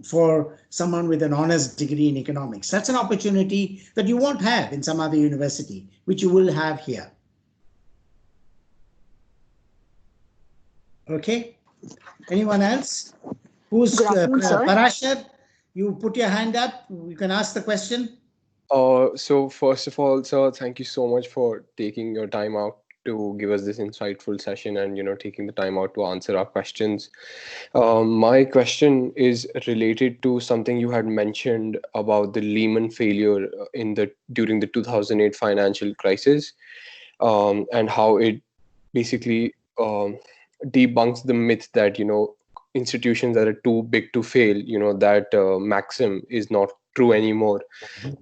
B: for someone with an honors degree in economics. That's an opportunity that you won't have in some other university, which you will have here. Okay. Anyone else? Who's
E: Good afternoon, sir.
B: Parashar? You put your hand up. You can ask the question.
F: So first of all, sir, thank you so much for taking your time out to give us this insightful session and, taking the time out to answer our questions. My question is related to something you had mentioned about the Lehman failure during the 2008 financial crisis, and how it basically debunks the myth that, institutions that are too big to fail, that maxim is not true anymore.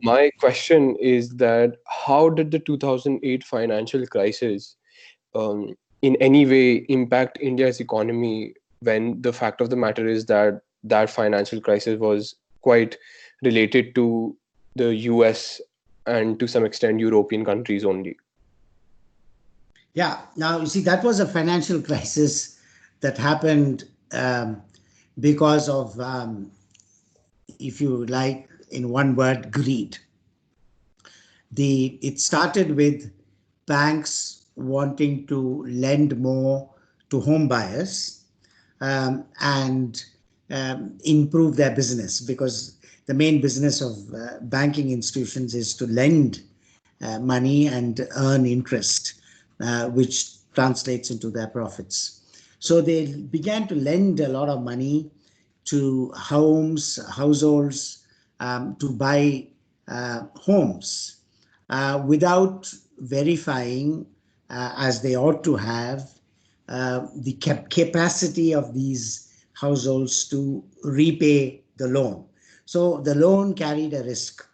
F: My question is that how did the 2008 financial crisis in any way impact India's economy, when the fact of the matter is that that financial crisis was quite related to the US and to some extent European countries only?
B: Yeah. Now, you see, that was a financial crisis that happened because of, if you like, in one word, greed. It started with banks wanting to lend more to home buyers and improve their business, because the main business of banking institutions is to lend money and earn interest, which translates into their profits. So they began to lend a lot of money to households to buy homes without verifying, as they ought to have, the capacity of these households to repay the loan. So the loan carried a risk.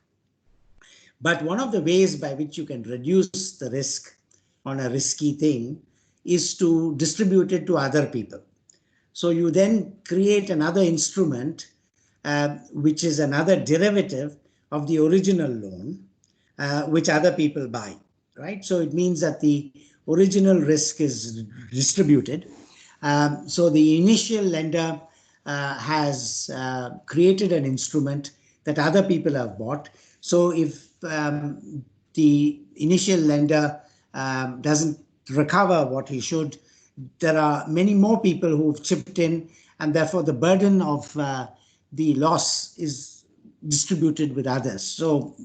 B: But one of the ways by which you can reduce the risk on a risky thing is to distribute it to other people. So you then create another instrument, which is another derivative of the original loan, which other people buy, right? So it means that the original risk is distributed. So the initial lender has created an instrument that other people have bought. So if the initial lender doesn't recover what he should, there are many more people who've chipped in, and therefore the burden of the loss is distributed with others. So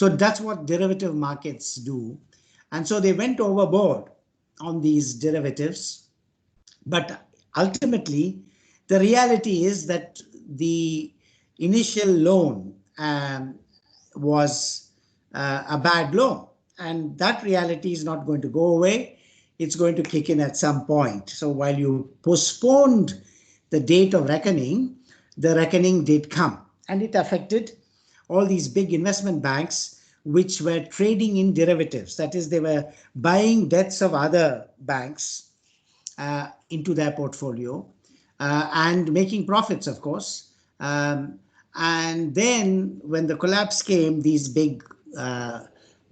B: that's what derivative markets do. And so they went overboard on these derivatives. But ultimately, the reality is that the initial loan was a bad loan. And that reality is not going to go away. It's going to kick in at some point. So while you postponed the date of reckoning, the reckoning did come. And it affected all these big investment banks, which were trading in derivatives. That is, they were buying debts of other banks into their portfolio and making profits, of course. And then when the collapse came, these big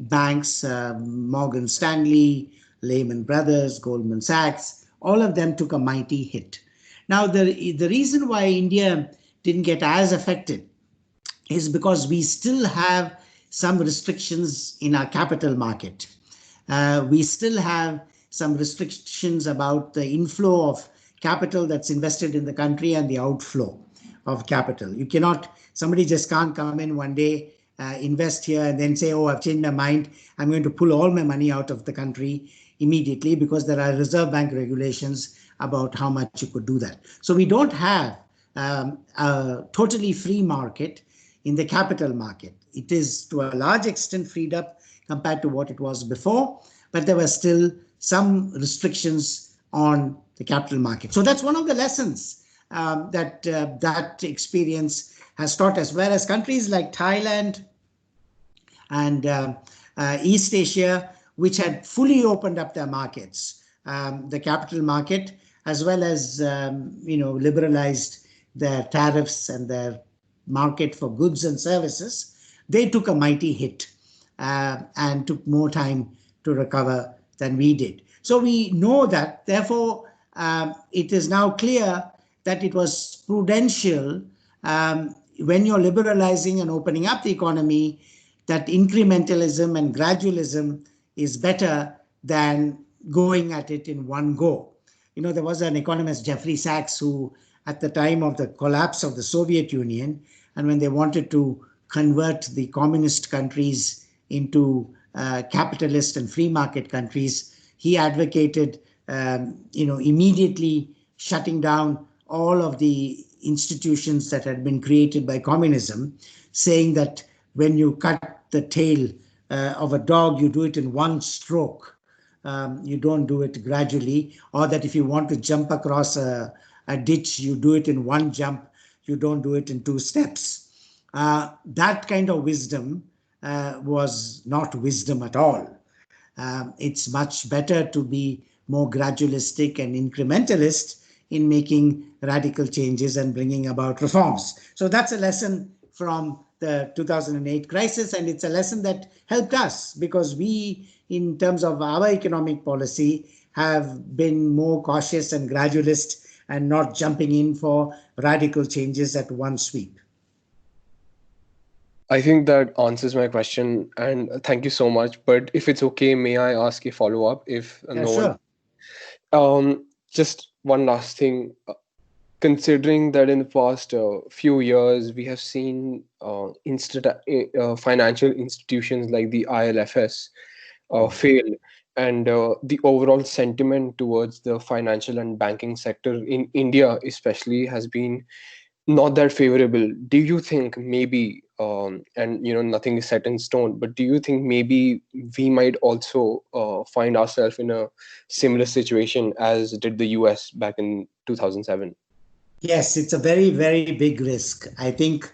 B: banks, Morgan Stanley, Lehman Brothers, Goldman Sachs, all of them took a mighty hit. Now, the reason why India didn't get as affected is because we still have some restrictions in our capital market. We still have some restrictions about the inflow of capital that's invested in the country and the outflow of capital. You cannot, somebody just can't come in one day, invest here and then say, oh, I've changed my mind, I'm going to pull all my money out of the country immediately, because there are Reserve Bank regulations about how much you could do that. So we don't have a totally free market in the capital market. It is to a large extent freed up compared to what it was before, but there were still some restrictions on the capital market. So that's one of the lessons that experience has taught us, whereas countries like Thailand and East Asia, which had fully opened up their markets, the capital market, as well as liberalized their tariffs and their market for goods and services, they took a mighty hit and took more time to recover than we did. So we know that, therefore, it is now clear that it was prudential when you're liberalizing and opening up the economy, that incrementalism and gradualism is better than going at it in one go. There was an economist, Jeffrey Sachs, who at the time of the collapse of the Soviet Union, and when they wanted to convert the communist countries into capitalist and free market countries, he advocated, immediately shutting down all of the institutions that had been created by communism, saying that when you cut the tail of a dog, you do it in one stroke. You don't do it gradually, or that if you want to jump across a ditch, you do it in one jump. You don't do it in two steps. That kind of wisdom was not wisdom at all. It's much better to be more gradualistic and incrementalist in making radical changes and bringing about reforms. So that's a lesson from the 2008 crisis, and it's a lesson that helped us because we, in terms of our economic policy, have been more cautious and gradualist and not jumping in for radical changes at one sweep.
F: I think that answers my question, and thank you so much. But if it's okay, may I ask a follow-up? If no
B: sure.
F: one, just one last thing. Considering that in the past few years, we have seen financial institutions like the ILFS fail, and the overall sentiment towards the financial and banking sector in India especially has been not that favorable. Do you think maybe, and nothing is set in stone, but do you think maybe we might also find ourselves in a similar situation as did the US back in 2007?
B: Yes, it's a very, very big risk. I think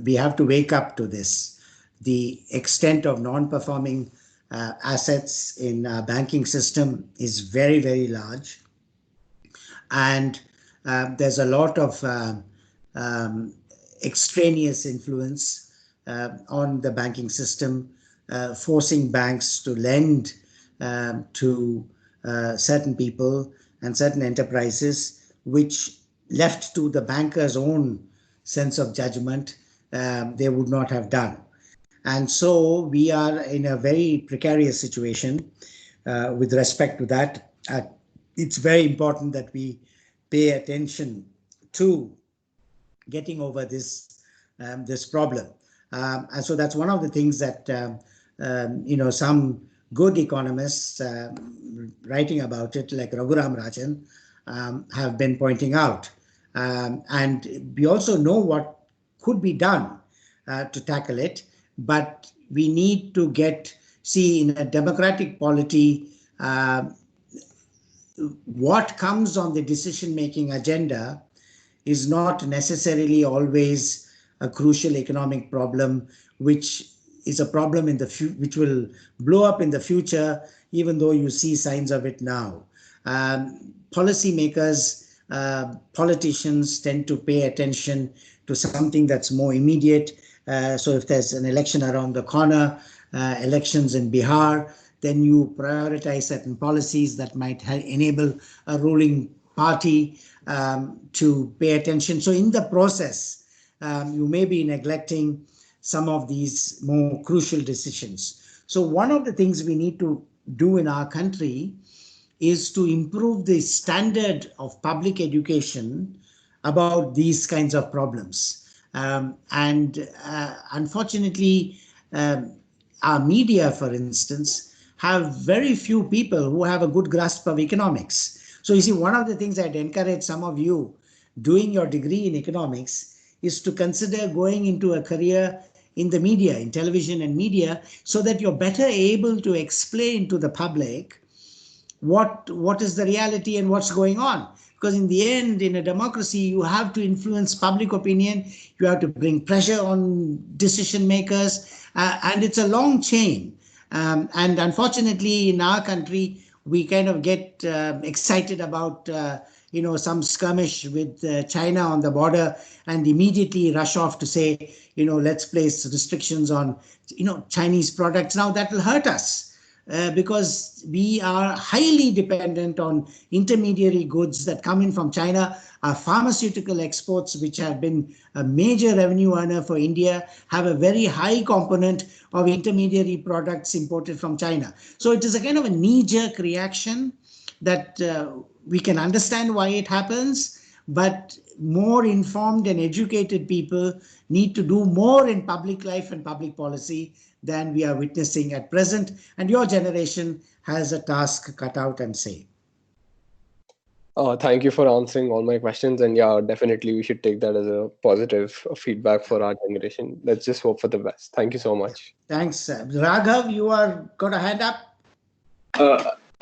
B: we have to wake up to this. The extent of non-performing assets in our banking system is very, very large. And there's a lot of extraneous influence on the banking system, forcing banks to lend to certain people and certain enterprises, which left to the banker's own sense of judgment, they would not have done. And so we are in a very precarious situation with respect to that. It's very important that we pay attention to getting over this problem. And so that's one of the things that some good economists writing about it, like Raghuram Rajan, have been pointing out. And we also know what could be done to tackle it, but we need to see in a democratic polity what comes on the decision-making agenda is not necessarily always a crucial economic problem, which is a problem which will blow up in the future, even though you see signs of it now. Policymakers, politicians tend to pay attention to something that's more immediate. So if there's an election around the corner, elections in Bihar, then you prioritize certain policies that might enable a ruling party to pay attention. So in the process, you may be neglecting some of these more crucial decisions. So one of the things we need to do in our country is to improve the standard of public education about these kinds of problems. Unfortunately, our media, for instance, have very few people who have a good grasp of economics. So you see, one of the things I'd encourage some of you doing your degree in economics is to consider going into a career in the media, in television and media, so that you're better able to explain to the public what is the reality and what's going on. Because in the end, in a democracy, you have to influence public opinion, you have to bring pressure on decision makers, and it's a long chain. And unfortunately, in our country, we kind of get excited about some skirmish with China on the border and immediately rush off to say, let's place restrictions on Chinese products. Now that will hurt us. because we are highly dependent on intermediary goods that come in from China. Our pharmaceutical exports, which have been a major revenue earner for India, have a very high component of intermediary products imported from China. So it is a kind of a knee-jerk reaction that we can understand why it happens, but more informed and educated people need to do more in public life and public policy than we are witnessing at present. And your generation has a task cut out and say.
F: Thank you for answering all my questions. And yeah, definitely we should take that as a positive feedback for our generation. Let's just hope for the best. Thank you so much.
B: Thanks. Raghav, you are got a hand up?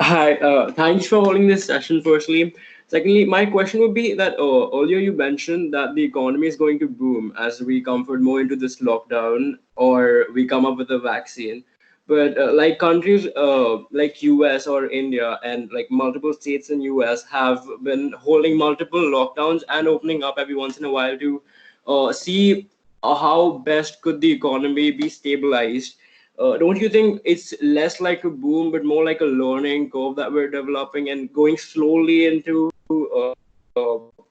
E: Hi, thanks for holding this session firstly. Secondly, my question would be that earlier you mentioned that the economy is going to boom as we comfort more into this lockdown or we come up with a vaccine. But like countries like US or India and like multiple states in US have been holding multiple lockdowns and opening up every once in a while to see how best could the economy be stabilized. Don't you think it's less like a boom, but more like a learning curve that we're developing and going slowly into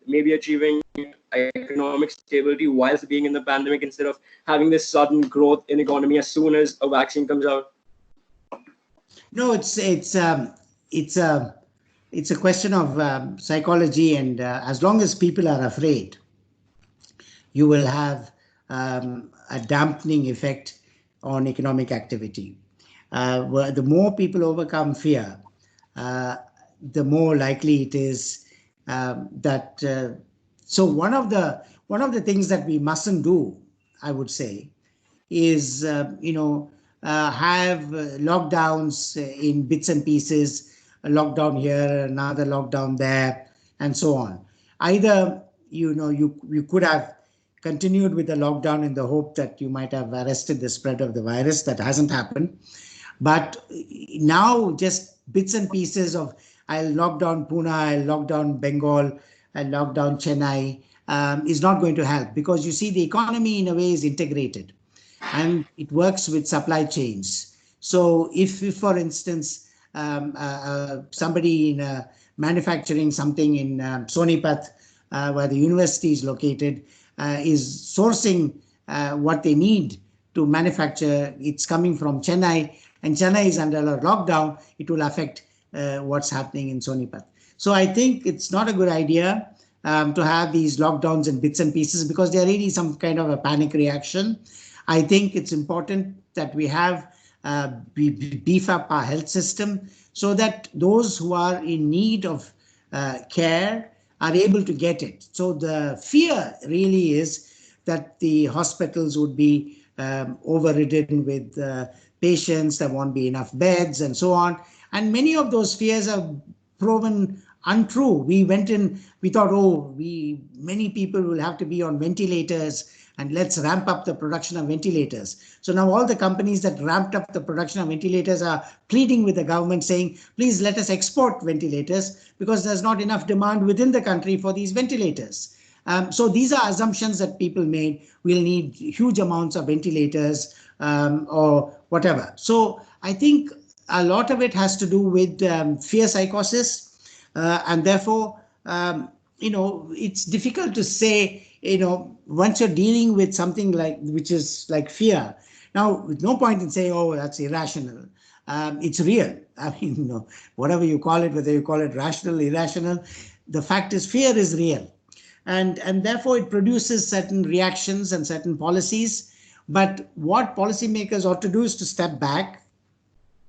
E: maybe achieving economic stability whilst being in the pandemic instead of having this sudden growth in economy as soon as a vaccine comes out?
B: No, it's a question of psychology, and as long as people are afraid, you will have a dampening effect on economic activity. The more people overcome fear, the more likely it is that. So one of the things that we mustn't do, I would say, is have lockdowns in bits and pieces, a lockdown here, another lockdown there, and so on. Either you could have continued with the lockdown in the hope that you might have arrested the spread of the virus. That hasn't happened. But now just bits and pieces of I'll lock down Pune, I'll lock down Bengal, I'll lock down Chennai is not going to help, because you see the economy in a way is integrated and it works with supply chains. So if for instance, somebody in manufacturing something in Sonipat, where the university is located, is sourcing what they need to manufacture, it's coming from Chennai, and Chennai is under a lockdown, it will affect what's happening in Sonipat. So I think it's not a good idea to have these lockdowns in bits and pieces, because they're really some kind of a panic reaction. I think it's important that we have beef up our health system so that those who are in need of care are able to get it. So the fear really is that the hospitals would be overridden with patients, there won't be enough beds and so on. And many of those fears are proven untrue. We went in, we thought, many people will have to be on ventilators and let's ramp up the production of ventilators. So now all the companies that ramped up the production of ventilators are pleading with the government saying, please let us export ventilators because there's not enough demand within the country for these ventilators. So these are assumptions that people made. We'll need huge amounts of ventilators or whatever. So I think a lot of it has to do with fear psychosis, and therefore, it's difficult to say, once you're dealing with something which is like fear. Now, with no point in saying, oh, that's irrational. It's real. I mean, whatever you call it, whether you call it rational, irrational, the fact is fear is real. And therefore, it produces certain reactions and certain policies. But what policymakers ought to do is to step back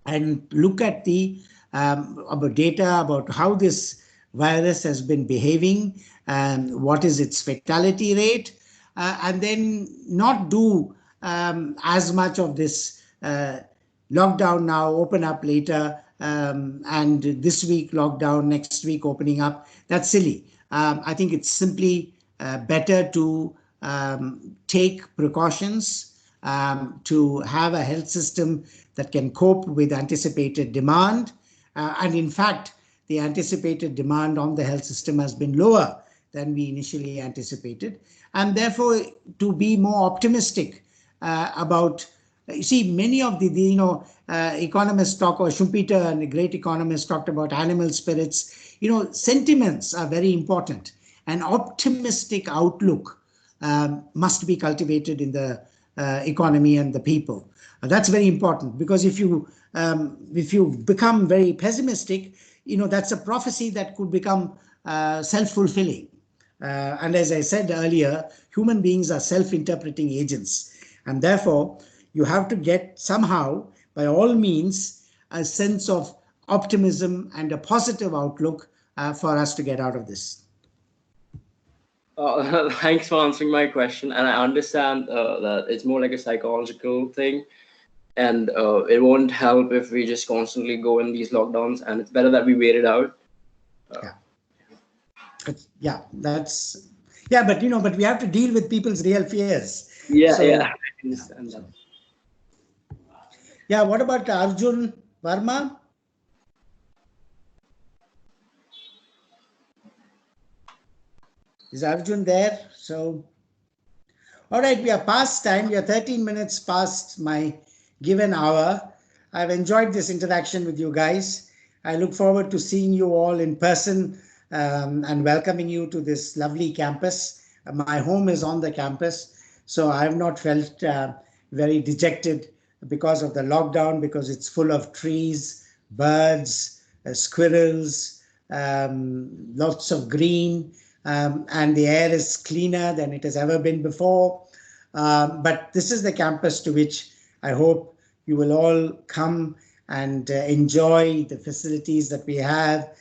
B: and look at the about data about how this virus has been behaving and what is its fatality rate, and then not do as much of this lockdown now, open up later, and this week lockdown, next week opening up. That's silly. I think it's simply better to take precautions, to have a health system that can cope with anticipated demand. And in fact, the anticipated demand on the health system has been lower than we initially anticipated. And therefore, to be more optimistic about You see, many of economists talk, or Schumpeter, and a great economist, talked about animal spirits. Sentiments are very important. An optimistic outlook must be cultivated in the economy and the people. That's very important, because if you become very pessimistic, that's a prophecy that could become self-fulfilling. And as I said earlier, human beings are self-interpreting agents, and therefore you have to get somehow, by all means, a sense of optimism and a positive outlook for us to get out of this.
E: Thanks for answering my question, and I understand that it's more like a psychological thing, and it won't help if we just constantly go in these lockdowns, and it's better that we wait it out.
B: But we have to deal with people's real fears.
E: Yeah, I understand that.
B: Yeah, what about Arjun Verma? Is Arjun there? So, all right, we are past time. We are 13 minutes past my given hour. I've enjoyed this interaction with you guys. I look forward to seeing you all in person and welcoming you to this lovely campus. My home is on the campus, so I have not felt very dejected because of the lockdown, because it's full of trees, birds, squirrels, lots of green, and the air is cleaner than it has ever been before. But this is the campus to which I hope you will all come and enjoy the facilities that we have.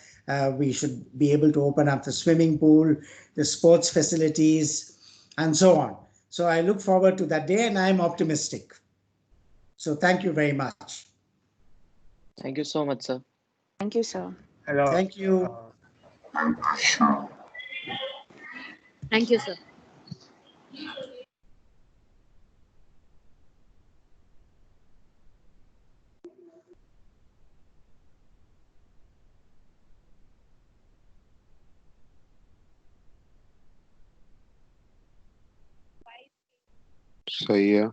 B: We should be able to open up the swimming pool, the sports facilities, and so on. So I look forward to that day, and I'm optimistic. So thank you very much.
D: Thank you so much, sir.
G: Thank you, sir.
C: Hello.
B: Thank you.
H: Thank you, sir.
F: सही है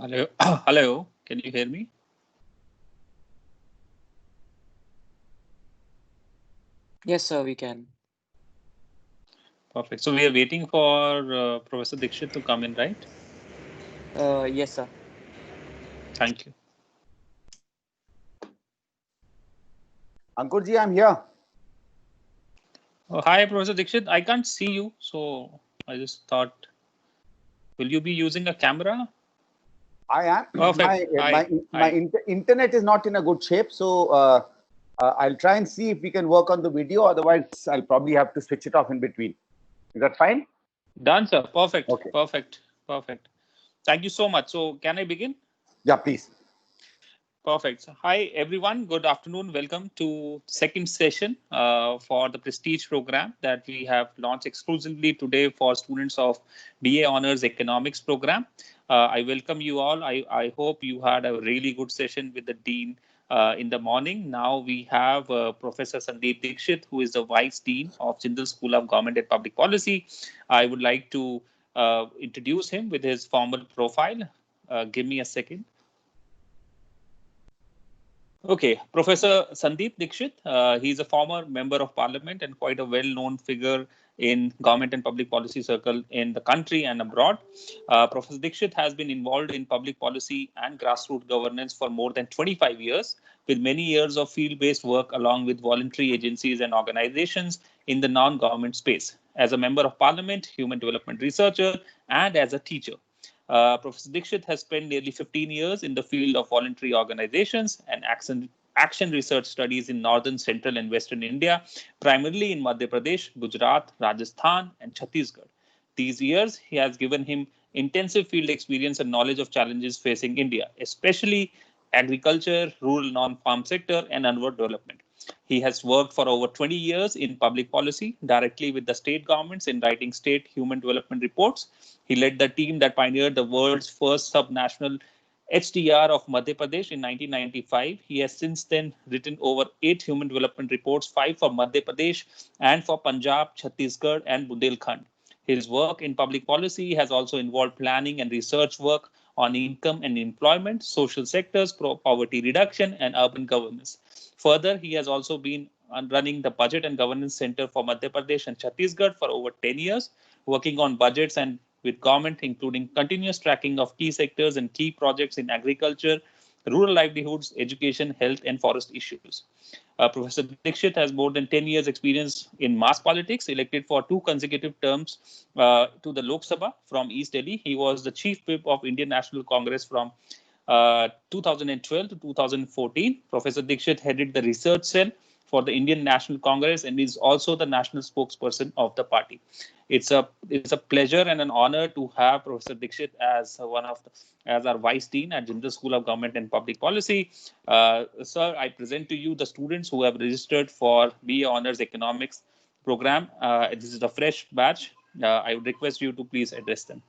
A: Hello. Hello. Can you hear me?
D: Yes, sir, we can.
A: Perfect. So we are waiting for Professor Dikshit to come in, right?
D: Yes, sir.
A: Thank you.
G: Ankurji, I'm here.
A: Oh, hi, Professor Dikshit. I can't see you, so I just thought, will you be using a camera?
G: I am.
A: Perfect.
G: My internet is not in a good shape, so I'll try and see if we can work on the video. Otherwise, I'll probably have to switch it off in between. Is that fine?
A: Done, sir. Perfect.
G: Okay.
A: Perfect. Perfect. Thank you so much. So can I begin?
G: Yeah, please.
A: Perfect. So, hi, everyone. Good afternoon. Welcome to second session for the Prestige program that we have launched exclusively today for students of BA Honors Economics program. I welcome you all. I hope you had a really good session with the Dean in the morning. Now we have Professor Sandeep Dikshit, who is the Vice Dean of Jindal School of Government and Public Policy. I would like to introduce him with his formal profile. Give me a second. Okay, Professor Sandeep Dikshit. He's a former member of parliament and quite a well-known figure in government and public policy circle in the country and abroad. Professor Dikshit has been involved in public policy and grassroots governance for more than 25 years, with many years of field-based work along with voluntary agencies and organizations in the non-government space. As a member of parliament, human development researcher, and as a teacher. Professor Dikshit has spent nearly 15 years in the field of voluntary organizations and action research studies in northern, central, and western India, primarily in Madhya Pradesh, Gujarat, Rajasthan, and Chhattisgarh. These years, he has given him intensive field experience and knowledge of challenges facing India, especially agriculture, rural non-farm sector, and urban development. He has worked for over 20 years in public policy, directly with the state governments in writing state human development reports. He led the team that pioneered the world's first subnational HDR of Madhya Pradesh in 1995. He has since then written over 8 human development reports, 5 for Madhya Pradesh and for Punjab, Chhattisgarh, and Bundelkhand. His work in public policy has also involved planning and research work on income and employment, social sectors, poverty reduction, and urban governance. Further, he has also been running the Budget and Governance Center for Madhya Pradesh and Chhattisgarh for over 10 years, working on budgets and with government, including continuous tracking of key sectors and key projects in agriculture, rural livelihoods, education, health, and forest issues. Professor Dikshit has more than 10 years experience in mass politics, elected for 2 consecutive terms to the Lok Sabha from East Delhi. He was the chief whip of Indian National Congress from 2012 to 2014. Professor Dikshit headed the research cell for the Indian National Congress and is also the national spokesperson of the party. It's a pleasure and an honor to have Professor Dikshit as as our vice dean at Jindal School of Government and Public Policy. Sir, I present to you the students who have registered for BA Honors Economics program. This is a fresh batch. I would request you to please address them.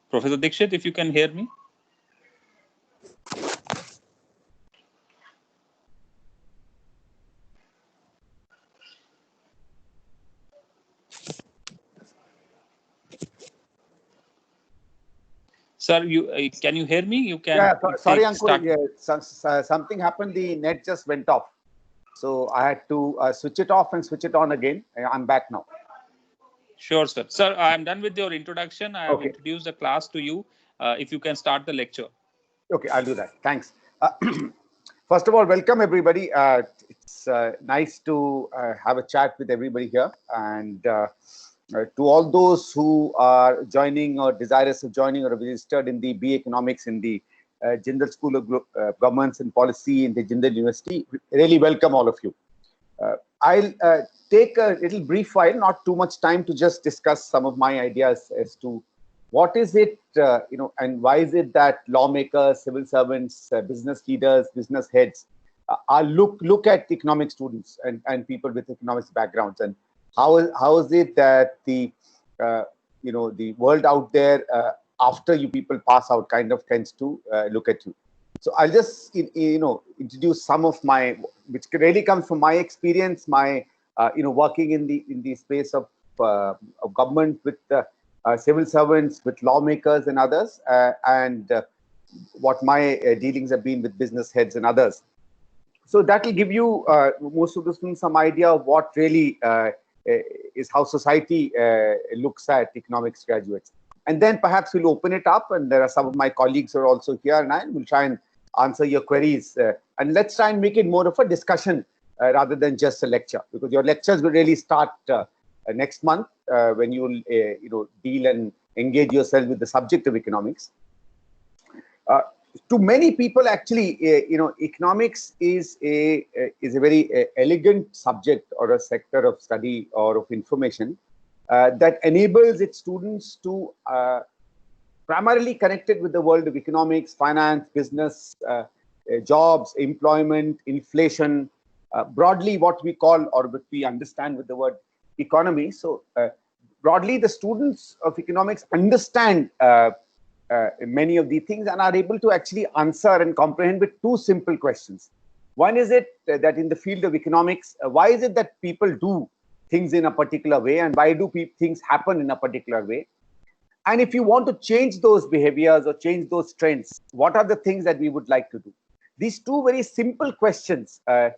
A: Professor Dikshit, if you can hear me. Sir, can you hear me? You can.
G: Yeah, sorry, Ankur. Yeah, something happened. The net just went off. So I had to switch it off and switch it on again. I'm back now.
A: Sure, sir. Sir, I'm done with your introduction. I have introduced the class to you. If you can start the lecture.
G: Okay, I'll do that. Thanks. First of all, welcome everybody. It's nice to have a chat with everybody here. And to all those who are joining or desirous of joining or registered in the BA Economics in the Jindal School of Governance and Policy in the Jindal University, really welcome all of you. I'll take a little brief while, not too much time, to just discuss some of my ideas as to what is it, and why is it that lawmakers, civil servants, business leaders, business heads look at economic students and people with economics backgrounds, and how is it that the the world out there after you people pass out kind of tends to look at you. So I'll just introduce some of my, which really comes from my experience, my working in the space of government with civil servants, with lawmakers and others, and what my dealings have been with business heads and others. So that will give you, most of the students, some idea of what really is how society looks at economics graduates. And then perhaps we'll open it up, and there are some of my colleagues who are also here, and I will try and answer your queries. And let's try and make it more of a discussion rather than just a lecture, because your lectures will really start next month when you'll deal and engage yourself with the subject of economics. To many people, actually, economics is a very elegant subject or a sector of study or of information that enables its students to primarily connected with the world of economics, finance, business, jobs, employment, inflation, broadly what we call or what we understand with the word economy. So broadly, the students of economics understand many of these things and are able to actually answer and comprehend with two simple questions. One is it that in the field of economics, why is it that people do things in a particular way, and why do things happen in a particular way? And if you want to change those behaviors or change those trends, what are the things that we would like to do? These two very simple questions are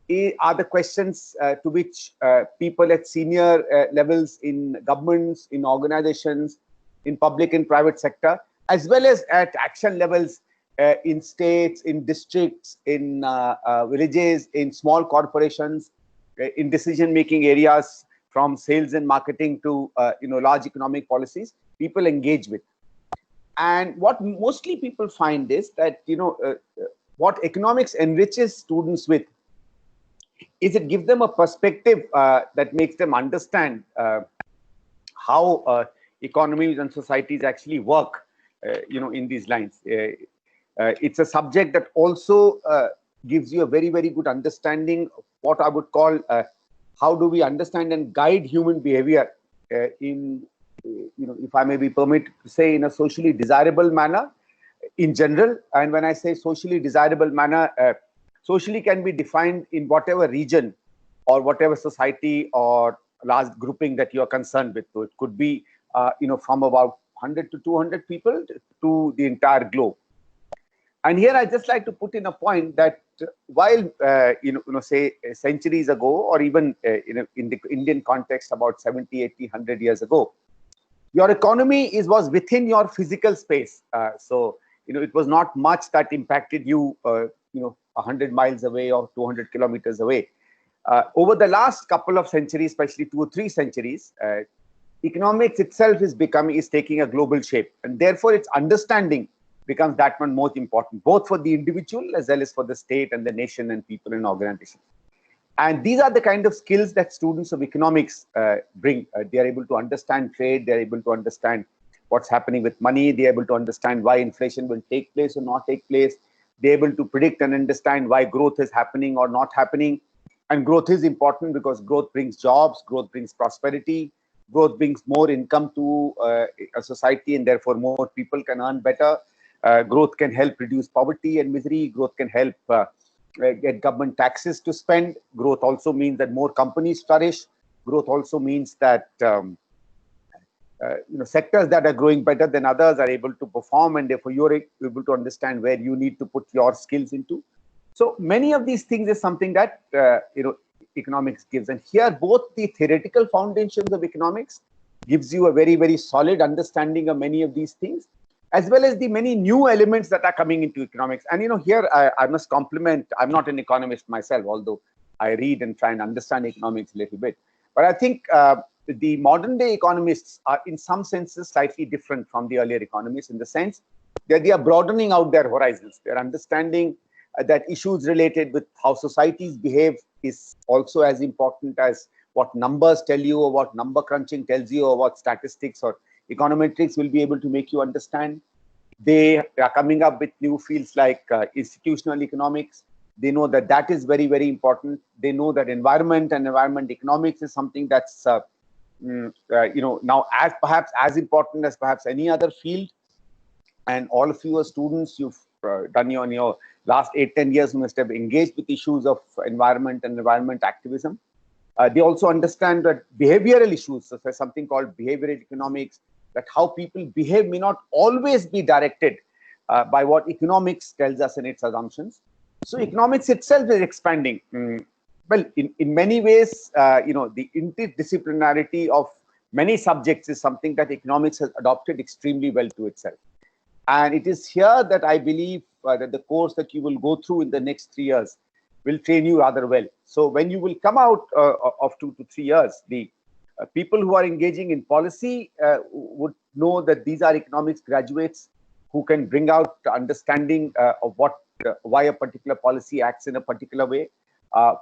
G: the questions to which people at senior levels in governments, in organizations, in public and private sector, as well as at action levels in states, in districts, in villages, in small corporations, in decision-making areas, from sales and marketing to large economic policies, people engage with. And what mostly people find is that what economics enriches students with is it gives them a perspective that makes them understand how economies and societies actually work, in these lines. It's a subject that also gives you a very, very good understanding of what I would call how do we understand and guide human behavior in, if I may be permitted to say, in a socially desirable manner in general. And when I say socially desirable manner, socially can be defined in whatever region or whatever society or large grouping that you are concerned with. So it could be, from about 100 to 200 people to the entire globe. And here I just like to put in a point that while, say centuries ago, or even in the Indian context about 70, 80, 100 years ago, your economy was within your physical space. So, it was not much that impacted you, 100 miles away or 200 kilometers away. Over the last couple of centuries, especially 2 or 3 centuries, economics itself is taking a global shape, and therefore its understanding becomes that much more important, both for the individual as well as for the state and the nation and people and organizations. And these are the kind of skills that students of economics bring. They are able to understand trade, they are able to understand what's happening with money, they are able to understand why inflation will take place or not take place, they are able to predict and understand why growth is happening or not happening. And growth is important because growth brings jobs, growth brings prosperity, growth brings more income to a society, and therefore more people can earn better. Growth can help reduce poverty and misery. Growth can help get government taxes to spend. Growth also means that more companies flourish. Growth also means that sectors that are growing better than others are able to perform, and therefore you're able to understand where you need to put your skills into. So many of these things is something that economics gives. And here both the theoretical foundations of economics gives you a very, very solid understanding of many of these things, as well as the many new elements that are coming into economics. And here I must compliment, I'm not an economist myself, although I read and try and understand economics a little bit. But I think the modern day economists are in some senses slightly different from the earlier economists, in the sense that they are broadening out their horizons. They're understanding that issues related with how societies behave is also as important as what numbers tell you, or what number crunching tells you, or what statistics or econometrics will be able to make you understand. They are coming up with new fields like institutional economics. They know that that is very, very important. They know that environment and environment economics is something that's now perhaps as important as perhaps any other field. And all of you as students, you've done in your last 8-10 years, must have engaged with issues of environment and environment activism. They also understand that behavioral issues, so there's something called behavioral economics, that how people behave may not always be directed by what economics tells us in its assumptions. So economics itself is expanding. Well, in many ways, the interdisciplinarity of many subjects is something that economics has adopted extremely well to itself. And it is here that I believe that the course that you will go through in the next 3 years will train you rather well. So when you will come out of 2 to 3 years, the people who are engaging in policy would know that these are economics graduates who can bring out understanding of why a particular policy acts in a particular way.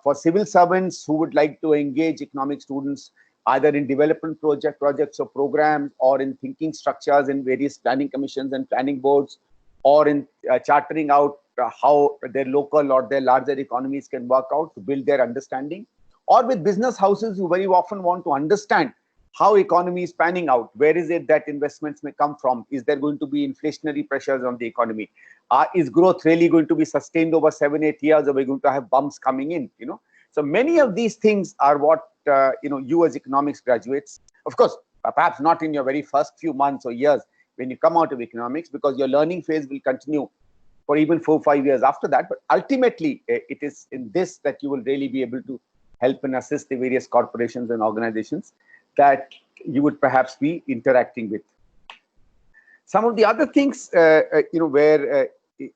G: For civil servants who would like to engage economic students either in development projects or programs, or in thinking structures in various planning commissions and planning boards, or in chartering out how their local or their larger economies can work out to build their understanding, or with business houses who very often want to understand how economy is panning out. Where is it that investments may come from? Is there going to be inflationary pressures on the economy? Is growth really going to be sustained over 7-8 years, or are we going to have bumps coming in? So many of these things are what you as economics graduates, of course, perhaps not in your very first few months or years when you come out of economics, because your learning phase will continue for even 4 or 5 years after that. But ultimately, it is in this that you will really be able to help and assist the various corporations and organizations that you would perhaps be interacting with. Some of the other things, where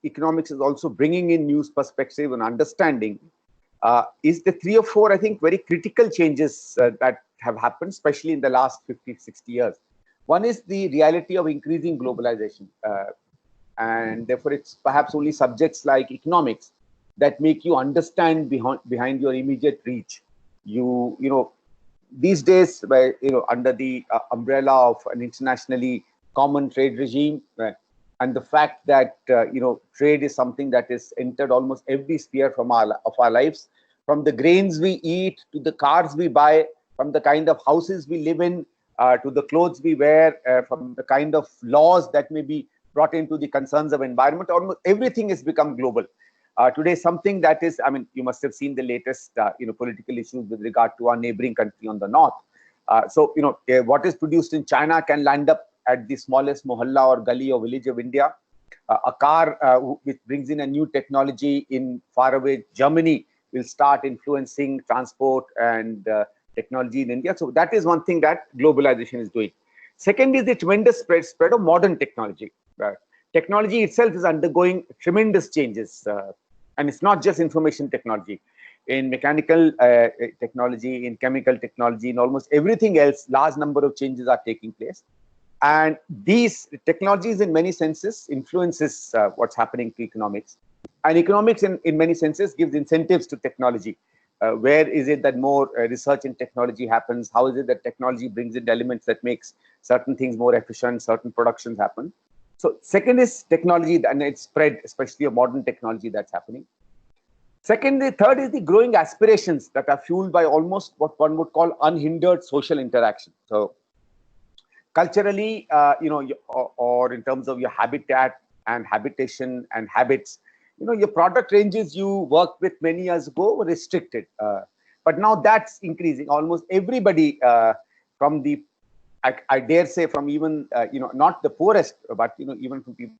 G: economics is also bringing in news perspective and understanding, is the 3 or 4, I think, very critical changes that have happened, especially in the last 50, 60 years. One is the reality of increasing globalization. And therefore, it's perhaps only subjects like economics that make you understand behind your immediate reach. These days, under the umbrella of an internationally common trade regime, and the fact that trade is something that is entered almost every sphere of our lives, from the grains we eat to the cars we buy, from the kind of houses we live in to the clothes we wear, from the kind of laws that may be brought into the concerns of environment. Almost everything has become global. Today, something that is, you must have seen the latest, political issues with regard to our neighboring country on the north. What is produced in China can land up at the smallest mohalla or gully or village of India. A car which brings in a new technology in faraway Germany will start influencing transport and technology in India. So that is one thing that globalization is doing. Second is the tremendous spread of modern technology. Technology itself is undergoing tremendous changes. And it's not just information technology. In mechanical technology, in chemical technology, in almost everything else, large number of changes are taking place. And these technologies, in many senses, influences what's happening to economics. And economics, in many senses, gives incentives to technology. Where is it that more research in technology happens? How is it that technology brings in elements that makes certain things more efficient, certain productions happen? So second is technology and its spread, especially of modern technology that's happening. Third is the growing aspirations that are fueled by almost what one would call unhindered social interaction. So culturally, or in terms of your habitat and habitation and habits, your product ranges you worked with many years ago were restricted. But now that's increasing. Almost everybody from the, I dare say, from even, not the poorest, but, even from people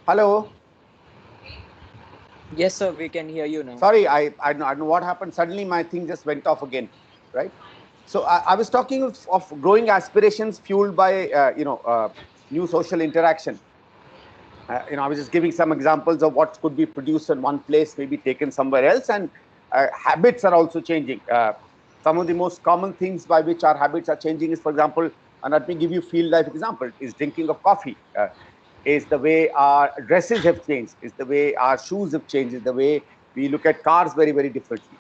G: Hello.
D: Yes, sir, we can hear you now.
G: Sorry, I don't know what happened. Suddenly my thing just went off again, right? So I was talking of growing aspirations fueled by new social interaction. I was just giving some examples of what could be produced in one place, maybe taken somewhere else, and habits are also changing. Some of the most common things by which our habits are changing is, for example, and let me give you field life example, is drinking of coffee. Is the way our dresses have changed, is the way our shoes have changed, is the way we look at cars very, very differently.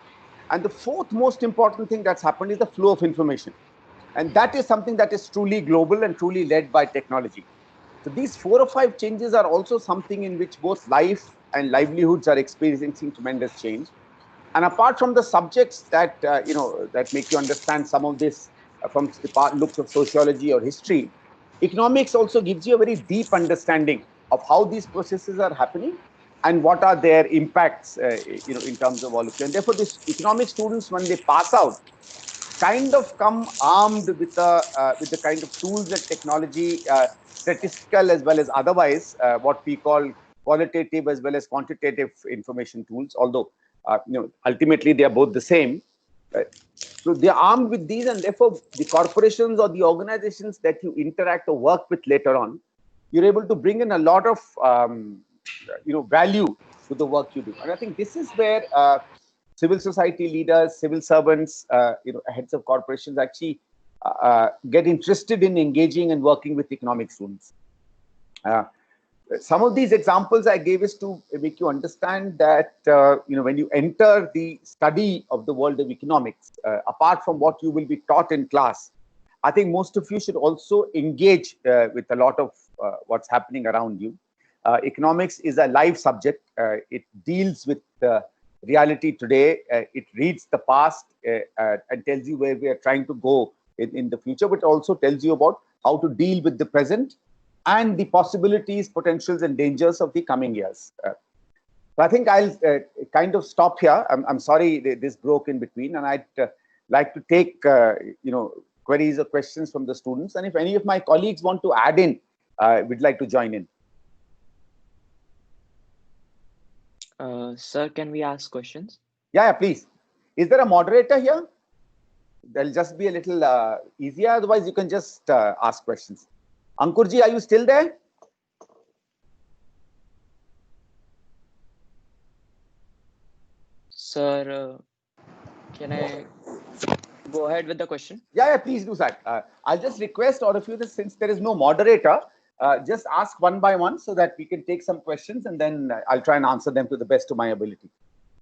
G: And the fourth most important thing that's happened is the flow of information. And that is something that is truly global and truly led by technology. So these 4 or 5 changes are also something in which both life and livelihoods are experiencing tremendous change. And apart from the subjects that that make you understand some of this from the looks of sociology or history, economics also gives you a very deep understanding of how these processes are happening and what are their impacts, in terms of all of you. And therefore, these economic students, when they pass out, kind of come armed with the kind of tools and technology, statistical as well as otherwise, what we call qualitative as well as quantitative information tools. Although ultimately they are both the same. So they are armed with these, and therefore the corporations or the organizations that you interact or work with later on, you're able to bring in a lot of value to the work you do. And I think this is where civil society leaders, civil servants, heads of corporations actually get interested in engaging and working with economic students. Some of these examples I gave is to make you understand that when you enter the study of the world of economics, apart from what you will be taught in class, I think most of you should also engage with a lot of what's happening around you. Economics is a live subject. It deals with reality today. It reads the past and tells you where we are trying to go in the future, but also tells you about how to deal with the present and the possibilities, potentials, and dangers of the coming years. So I think I'll kind of stop here. I'm sorry this broke in between, and I'd like to take queries or questions from the students. And if any of my colleagues want to add in, we'd like to join in.
D: Sir, can we ask questions?
G: Yeah, please. Is there a moderator here? There'll just be a little easier. Otherwise, you can just ask questions. Ankurji, are you still there?
D: Sir, can I go ahead with the question?
G: Yeah, please do that. I'll just request all of you that since there is no moderator, just ask one by one so that we can take some questions, and then I'll try and answer them to the best of my ability.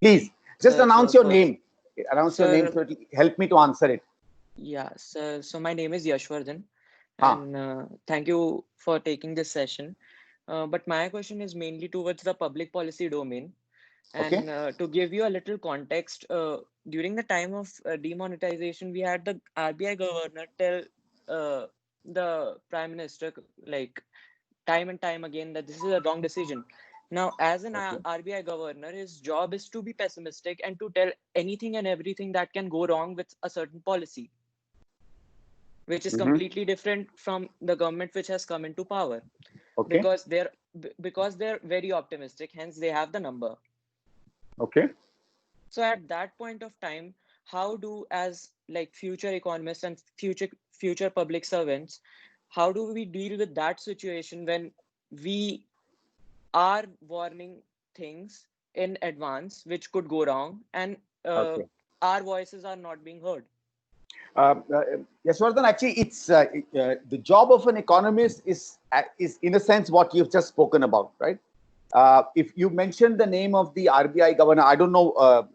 G: Please, just announce your name. Announce your name so it will help me to answer it.
D: Yeah, sir. So my name is Yashwardhan, and thank you for taking this session. But my question is mainly towards the public policy domain. And to give you a little context, during the time of demonetization, we had the RBI governor tell the prime minister, like, time and time again, that this is a wrong decision. Now, as an RBI governor, his job is to be pessimistic and to tell anything and everything that can go wrong with a certain policy, which is completely different from the government which has come into power. Because they're very optimistic, hence they have the number. So at that point of time, how do, as like future economists and future public servants, how do we deal with that situation when we are warning things in advance which could go wrong, and our voices are not being heard?
G: Yashwardhan, actually, it's the job of an economist is in a sense what you've just spoken about, right? If you mentioned the name of the RBI governor, I don't know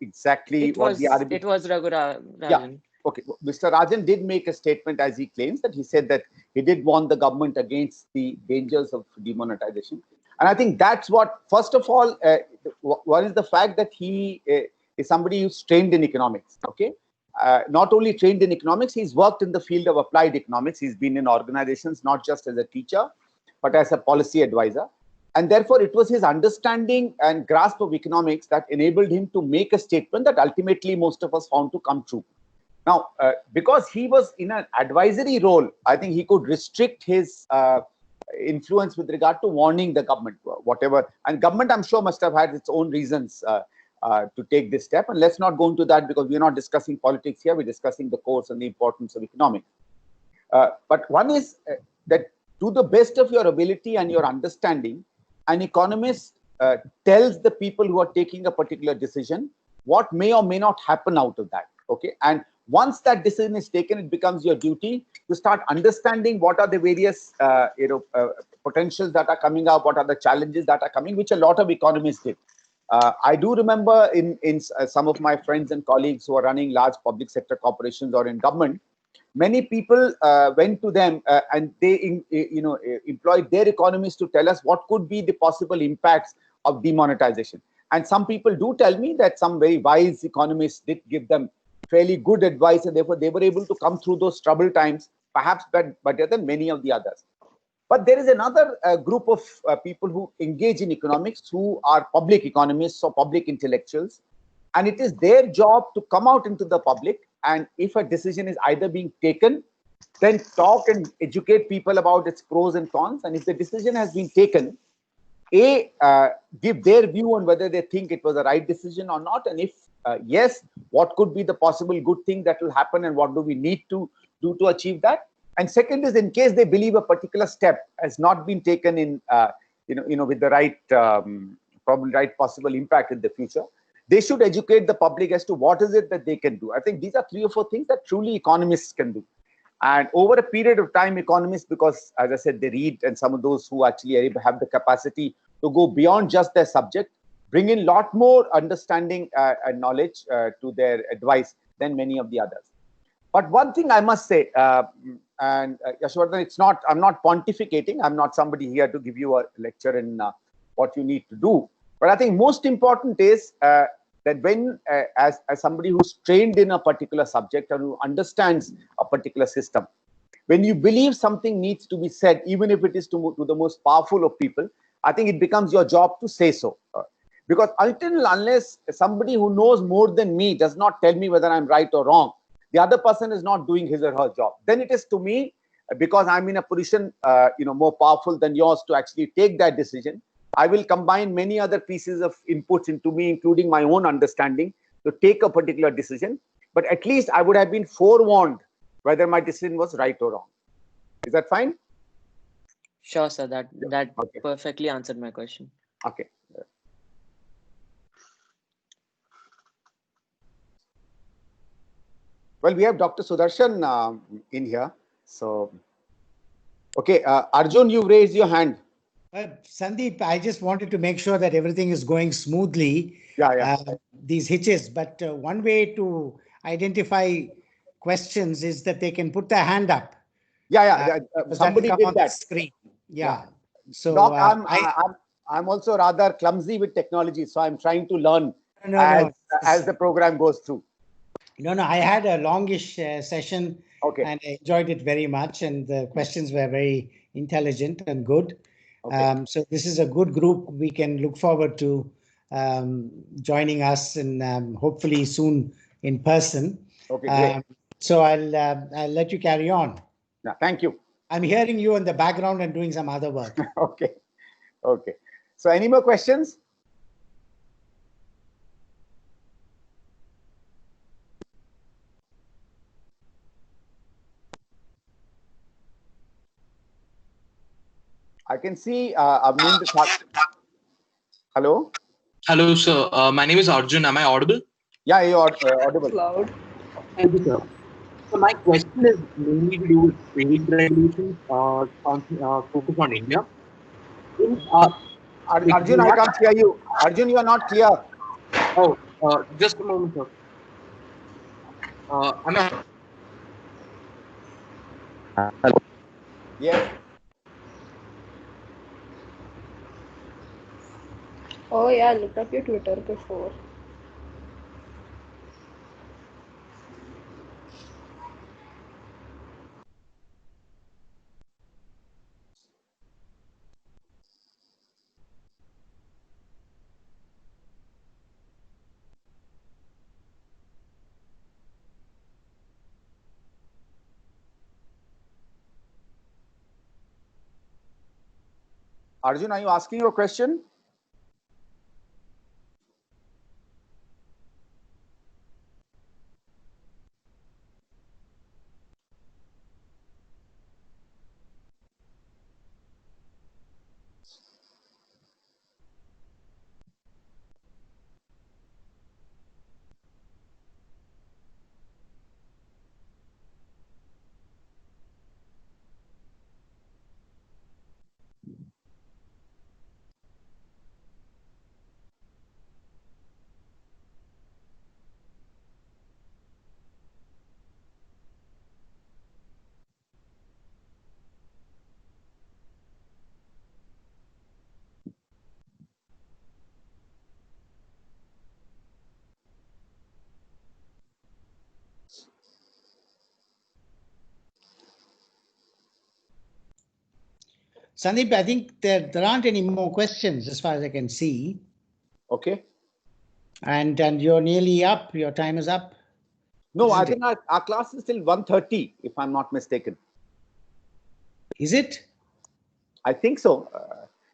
G: exactly what the RBI.
D: It was Rajan.
G: Yeah. Okay. Mr. Rajan did make a statement, as he claims, that he said that he did warn the government against the dangers of demonetization. And I think that's what, first of all, one is the fact that he is somebody who's trained in economics. Okay. Not only trained in economics, he's worked in the field of applied economics. He's been in organizations, not just as a teacher, but as a policy advisor. And therefore, it was his understanding and grasp of economics that enabled him to make a statement that ultimately most of us found to come true. Now, because he was in an advisory role, I think he could restrict his influence with regard to warning the government, whatever. And government, I'm sure, must have had its own reasons to take this step. And let's not go into that because we're not discussing politics here. We're discussing the course and the importance of economics. But one is that to the best of your ability and your understanding, an economist tells the people who are taking a particular decision what may or may not happen out of that. Okay, and once that decision is taken, it becomes your duty to start understanding what are the various potentials that are coming up, what are the challenges that are coming, which a lot of economists did. I do remember in some of my friends and colleagues who are running large public sector corporations or in government, many people went to them and they employed their economists to tell us what could be the possible impacts of demonetization. And some people do tell me that some very wise economists did give them fairly good advice, and therefore they were able to come through those troubled times perhaps better than many of the others. But there is another group of people who engage in economics who are public economists or public intellectuals, and it is their job to come out into the public, and if a decision is either being taken, then talk and educate people about its pros and cons, and if the decision has been taken, give their view on whether they think it was a right decision or not, and if yes, what could be the possible good thing that will happen, and what do we need to do to achieve that. And second is, in case they believe a particular step has not been taken in, with the right, probably right possible impact in the future, they should educate the public as to what is it that they can do. I think these are 3 or 4 things that truly economists can do. And over a period of time, economists, because as I said, they read, and some of those who actually have the capacity to go beyond just their subject, bring in a lot more understanding and knowledge to their advice than many of the others. But one thing I must say, and Yashwardhan, I'm not pontificating. I'm not somebody here to give you a lecture in what you need to do. But I think most important is that when, as somebody who's trained in a particular subject and who understands a particular system, when you believe something needs to be said, even if it is to the most powerful of people, I think it becomes your job to say so. Because unless somebody who knows more than me does not tell me whether I'm right or wrong, the other person is not doing his or her job. Then it is to me, because I'm in a position, more powerful than yours to actually take that decision. I will combine many other pieces of inputs into me, including my own understanding, to take a particular decision. But at least I would have been forewarned whether my decision was right or wrong. Is that fine?
D: Sure, sir. That
G: Okay.
D: perfectly answered my question.
G: Okay. Well, we have Dr. Sudarshan in here. So, okay, Arjun, you raised your hand.
B: Sandeep, I just wanted to make sure that everything is going smoothly.
G: Yeah.
B: These hitches, but one way to identify questions is that they can put their hand up.
G: Somebody did
B: on
G: that.
B: The screen. Yeah. So
G: Doc, I'm also rather clumsy with technology, so I'm trying to learn as the program goes through.
B: No, I had a longish session,
G: okay,
B: and I enjoyed it very much, and the questions were very intelligent and good.
G: Okay.
B: So this is a good group. We can look forward to joining us, and hopefully soon in person.
G: Okay, great.
B: So I'll let you carry on.
G: Yeah, thank you.
B: I'm hearing you in the background and doing some other work.
G: Okay. So any more questions? I can see Amninder. Hello?
I: Hello, sir. My name is Arjun. Am I audible?
G: Yeah, you are audible.
I: Loud. Thank you, sir. So my question is mainly to do with trade regulations, focus on India.
G: Arjun, I can't hear you. Arjun, you are not clear.
I: Oh, just a moment, sir. Am I? Hello.
G: Yes.
J: Oh yeah, I looked up your Twitter before.
G: Arjun, are you asking your question?
B: Sandeep, I think there aren't any more questions as far as I can see.
G: Okay.
B: And you're nearly up. Your time is up.
G: No, I think our class is till 1:30, if I'm not mistaken.
B: Is it?
G: I think so.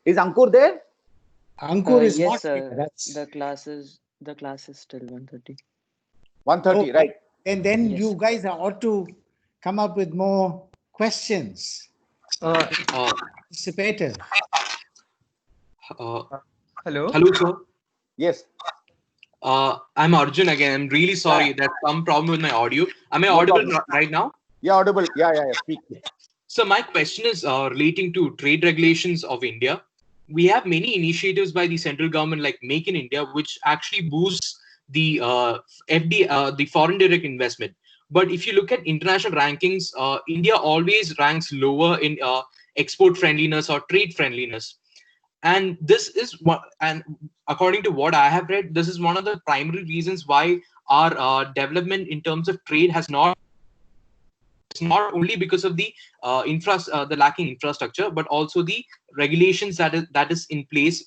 G: Is Ankur there?
B: Ankur is
D: yes,
B: not
D: sir.
B: here. That's
D: The class is still 1:30.
G: 1:30, right?
B: And then
D: Yes.
B: you guys ought to come up with more questions. Participative.
K: Hello.
G: Hello, sir. Yes.
K: I'm Arjun again. I'm really sorry. There's some problem with my audio. Am I
G: No
K: audible
G: problem.
K: right now?
G: Yeah, audible. Yeah. Speak.
K: So my question is relating to trade regulations of India. We have many initiatives by the central government like Make in India, which actually boosts the FD, the foreign direct investment. But if you look at international rankings, India always ranks lower in export friendliness or trade friendliness. And this is what, and according to what I have read, this is one of the primary reasons why our development in terms of trade has not. It's not only because of the the lacking infrastructure, but also the regulations that is in place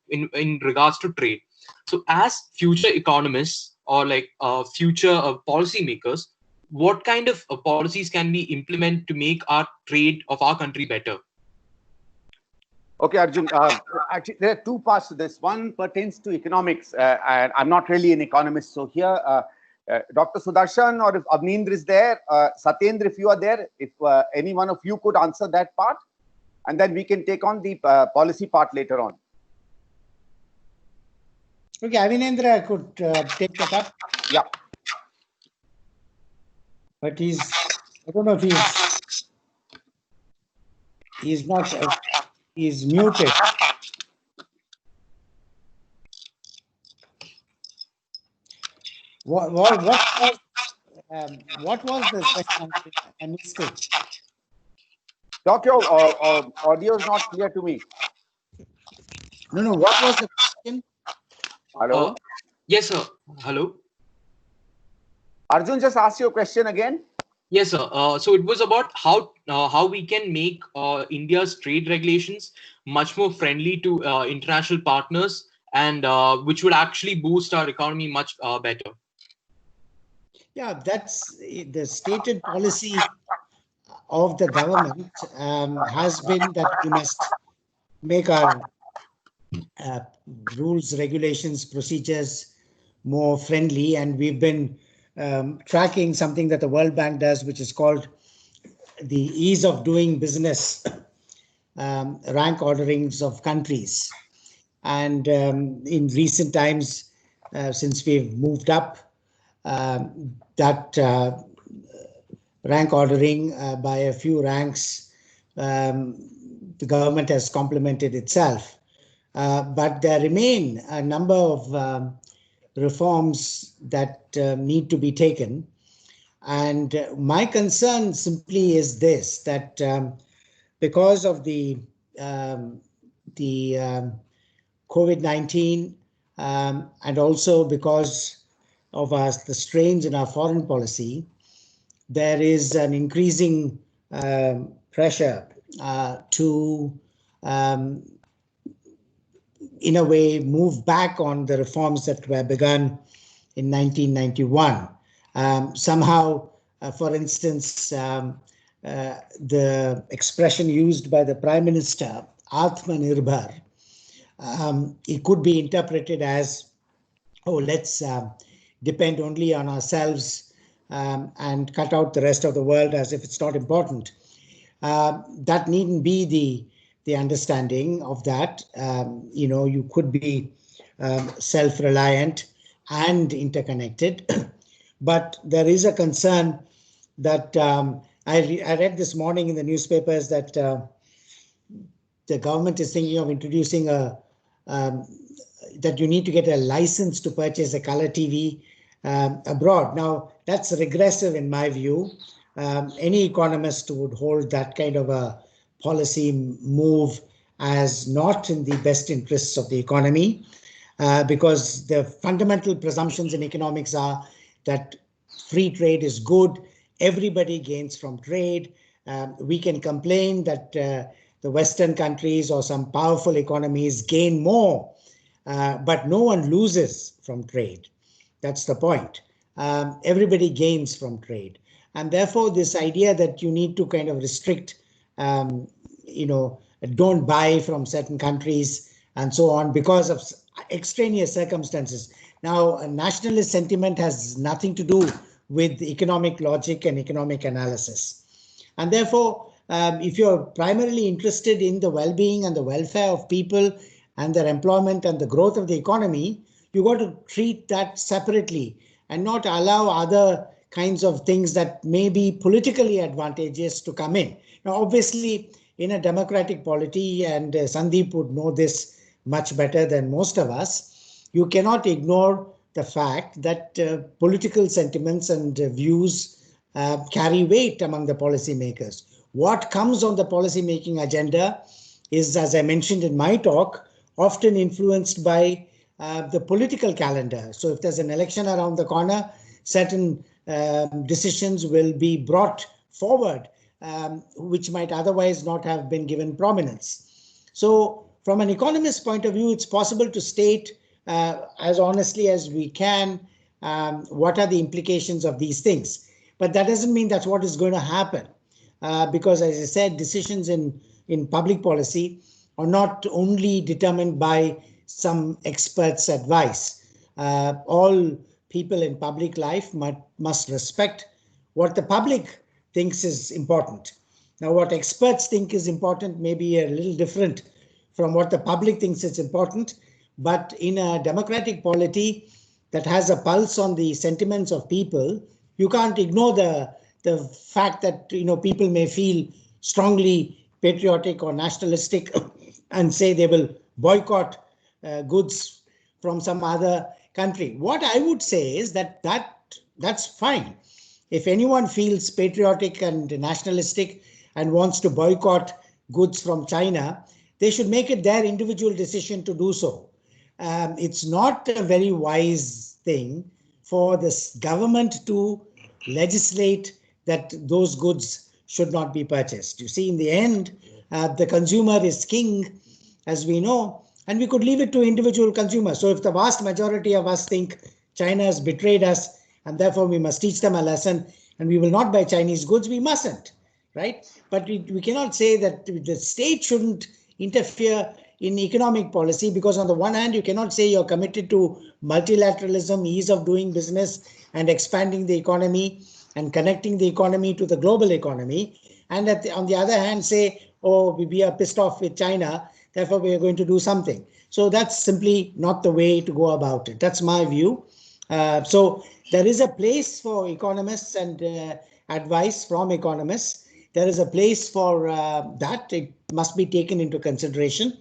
K: in regards to trade. So, as future economists or like future policymakers, what kind of policies can we implement to make our trade of our country better?
G: Okay, Arjun. Actually, there are two parts to this. One pertains to economics, and I'm not really an economist. So here, Dr. Sudarshan, or if Avnindra is there, Satyendra, if you are there, if any one of you could answer that part, and then we can take on the policy part later on.
B: Okay, Avinendra could take that up.
G: Yeah.
B: But I don't know if he's not, he's muted. What was the question? I missed it.
G: Doc, your audio is not clear to me.
B: No. What was the question?
G: Hello.
K: Yes, sir. Hello.
G: Arjun, just ask your question again.
K: Yes, sir. So it was about how we can make India's trade regulations much more friendly to international partners, and which would actually boost our economy much better.
B: Yeah, that's the stated policy of the government has been that we must make our rules, regulations, procedures more friendly, and we've been tracking something that the World Bank does, which is called the ease of doing business rank orderings of countries. And in recent times, since we've moved up that rank ordering by a few ranks, the government has complemented itself. But there remain a number of reforms that need to be taken. And my concern simply is this, that because of the COVID-19 and also because of the strains in our foreign policy, there is an increasing pressure to, in a way, move back on the reforms that were begun in 1991. Somehow, for instance, the expression used by the Prime Minister Atmanirbhar, it could be interpreted as, oh, let's depend only on ourselves and cut out the rest of the world as if it's not important. That needn't be the understanding of that. You could be self-reliant and interconnected, but there is a concern that I read this morning in the newspapers that the government is thinking of introducing that you need to get a license to purchase a color TV abroad. Now, that's regressive in my view. Any economist would hold that kind of a policy move as not in the best interests of the economy, because the fundamental presumptions in economics are that free trade is good, everybody gains from trade. We can complain that the Western countries or some powerful economies gain more, but no one loses from trade. That's the point. Everybody gains from trade. And therefore, this idea that you need to kind of restrict, don't buy from certain countries and so on because of extraneous circumstances. Now, a nationalist sentiment has nothing to do with economic logic and economic analysis. And therefore, if you're primarily interested in the well-being and the welfare of people and their employment and the growth of the economy, you got to treat that separately and not allow other kinds of things that may be politically advantageous to come in. Now, obviously, in a democratic polity, and Sandeep would know this much better than most of us, you cannot ignore the fact that political sentiments and views carry weight among the policymakers. What comes on the policymaking agenda is, as I mentioned in my talk, often influenced by the political calendar. So if there's an election around the corner, certain decisions will be brought forward, which might otherwise not have been given prominence. So from an economist's point of view, it's possible to state as honestly as we can what are the implications of these things. But that doesn't mean that's what is going to happen. Because, as I said, decisions in public policy are not only determined by some experts' advice. All people in public life must respect what the public thinks is important. Now, what experts think is important may be a little different from what the public thinks is important. But in a democratic polity that has a pulse on the sentiments of people, you can't ignore the fact that people may feel strongly patriotic or nationalistic and say they will boycott goods from some other country. What I would say is that's fine. If anyone feels patriotic and nationalistic and wants to boycott goods from China, they should make it their individual decision to do so. It's not a very wise thing for this government to legislate that those goods should not be purchased. You see, in the end, the consumer is king, as we know, and we could leave it to individual consumers. So if the vast majority of us think China has betrayed us and therefore we must teach them a lesson and we will not buy Chinese goods, we mustn't, right? But we cannot say that the state shouldn't interfere in economic policy, because on the one hand, you cannot say you're committed to multilateralism, ease of doing business and expanding the economy and connecting the economy to the global economy. And on the other hand, say, oh, we are pissed off with China, therefore we are going to do something. So that's simply not the way to go about it. That's my view. So there is a place for economists and advice from economists. There is a place for that. It must be taken into consideration.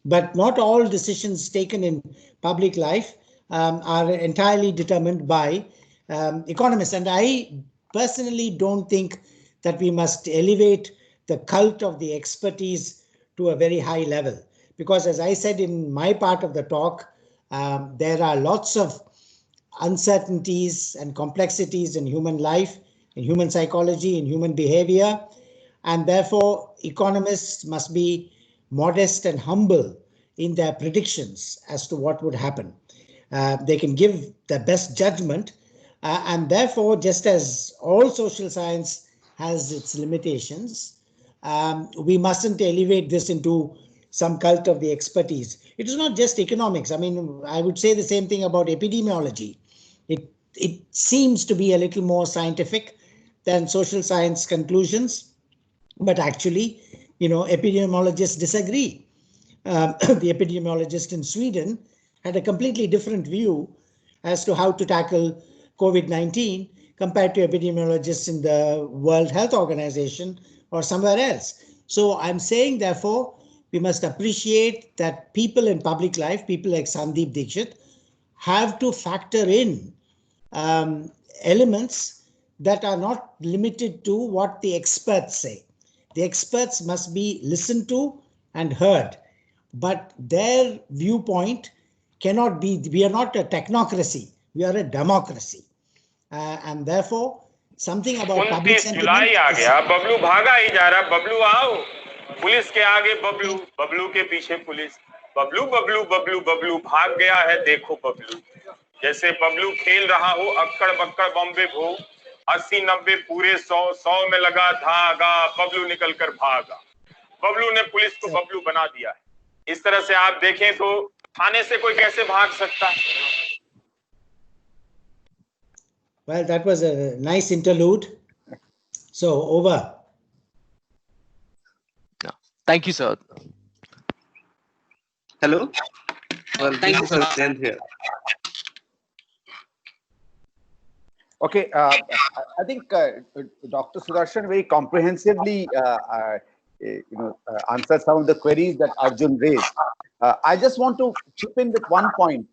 B: But not all decisions taken in public life are entirely determined by economists. And I personally don't think that we must elevate the cult of the expertise to a very high level. Because as I said in my part of the talk, there are lots of uncertainties and complexities in human life, in human psychology, in human behavior. And therefore, economists must be modest and humble in their predictions as to what would happen. They can give the best judgment, and therefore, just as all social science has its limitations, we mustn't elevate this into some cult of the expertise. It is not just economics. I mean, I would say the same thing about epidemiology. It seems to be a little more scientific than social science conclusions, but actually, epidemiologists disagree. The epidemiologist in Sweden had a completely different view as to how to tackle COVID-19 compared to epidemiologists in the World Health Organization or somewhere else. So I'm saying, therefore, we must appreciate that people in public life, people like Sandeep Dikshit, have to factor in elements that are not limited to what the experts say. The experts must be listened to and heard, but their viewpoint cannot be, we are not a technocracy, we are a democracy. And therefore, something about public
L: 29 July
B: sentiment
L: uh
B: is,
L: गया, बबलू भागा ही जा रहा, बबलू आओ, police के आगे बबलू, बबलू के पीछे police, Bablu Bablu Bablu Bablu भाग गया है, देखो बबलू, जैसे बबलू खेल रहा हो अक्कड़ बक्कड़ बॉम्बे भो, 80-90 पूरे 100 में लगा धागा, बबलू निकल कर भागा, बबलू ने पुलिस को बबलू बना दिया है। इस तरह से आप देखें तो थाने से कोई कैसे भाग सकता है?
B: well, that was a nice interlude. So, over.
M: Thank you, sir.
N: Hello. Well,
M: Thank
N: this
M: you,
N: is
M: sir.
N: Satyendra here.
G: Okay, I think Dr. Sudarshan very comprehensively answered some of the queries that Arjun raised. I just want to chip in with one point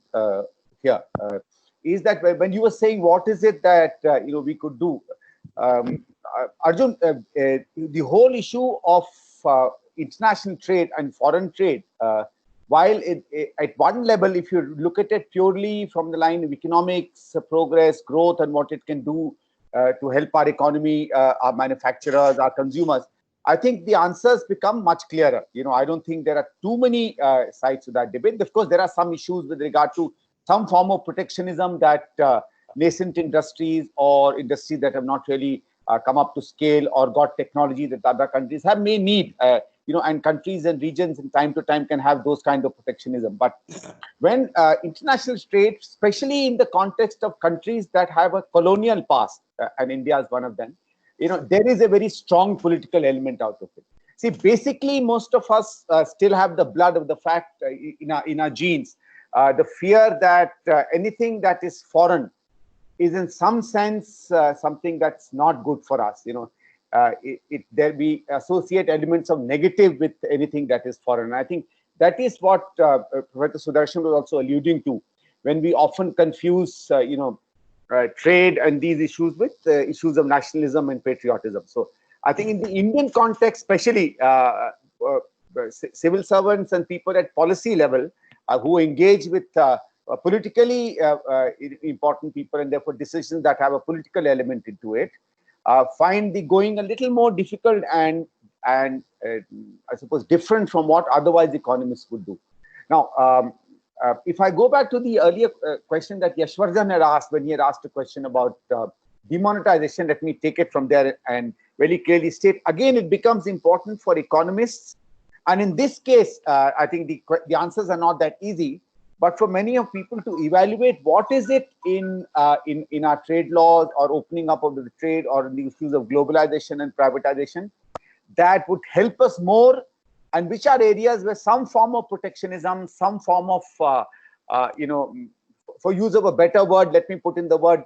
G: here. Is that when you were saying what is it that we could do, Arjun, the whole issue of international trade and foreign trade, while at one level, if you look at it purely from the line of economics, progress, growth, and what it can do to help our economy, our manufacturers, our consumers, I think the answers become much clearer. I don't think there are too many sides to that debate. Of course, there are some issues with regard to some form of protectionism that nascent industries or industries that have not really come up to scale or got technology that other countries have may need, and countries and regions in time to time can have those kind of protectionism. But when international trade, especially in the context of countries that have a colonial past, and India is one of them, there is a very strong political element out of it. See, basically, most of us still have the blood of the fact in our genes, the fear that anything that is foreign is in some sense something that's not good for us. We associate elements of negative with anything that is foreign. I think that is what Professor Sudarshan was also alluding to when we often confuse, trade and these issues with issues of nationalism and patriotism. So I think in the Indian context, especially civil servants and people at policy level who engage with politically important people and therefore decisions that have a political element into it, find the going a little more difficult and I suppose different from what otherwise economists would do. Now, if I go back to the earlier question that Yashwardhan had asked when he had asked a question about demonetization, let me take it from there and very clearly state, again, it becomes important for economists. And in this case, I think the answers are not that easy. But for many of people to evaluate what is it in our trade laws or opening up of the trade or the issues of globalization and privatization that would help us more, and which are areas where some form of protectionism, some form of, for use of a better word, let me put in the word,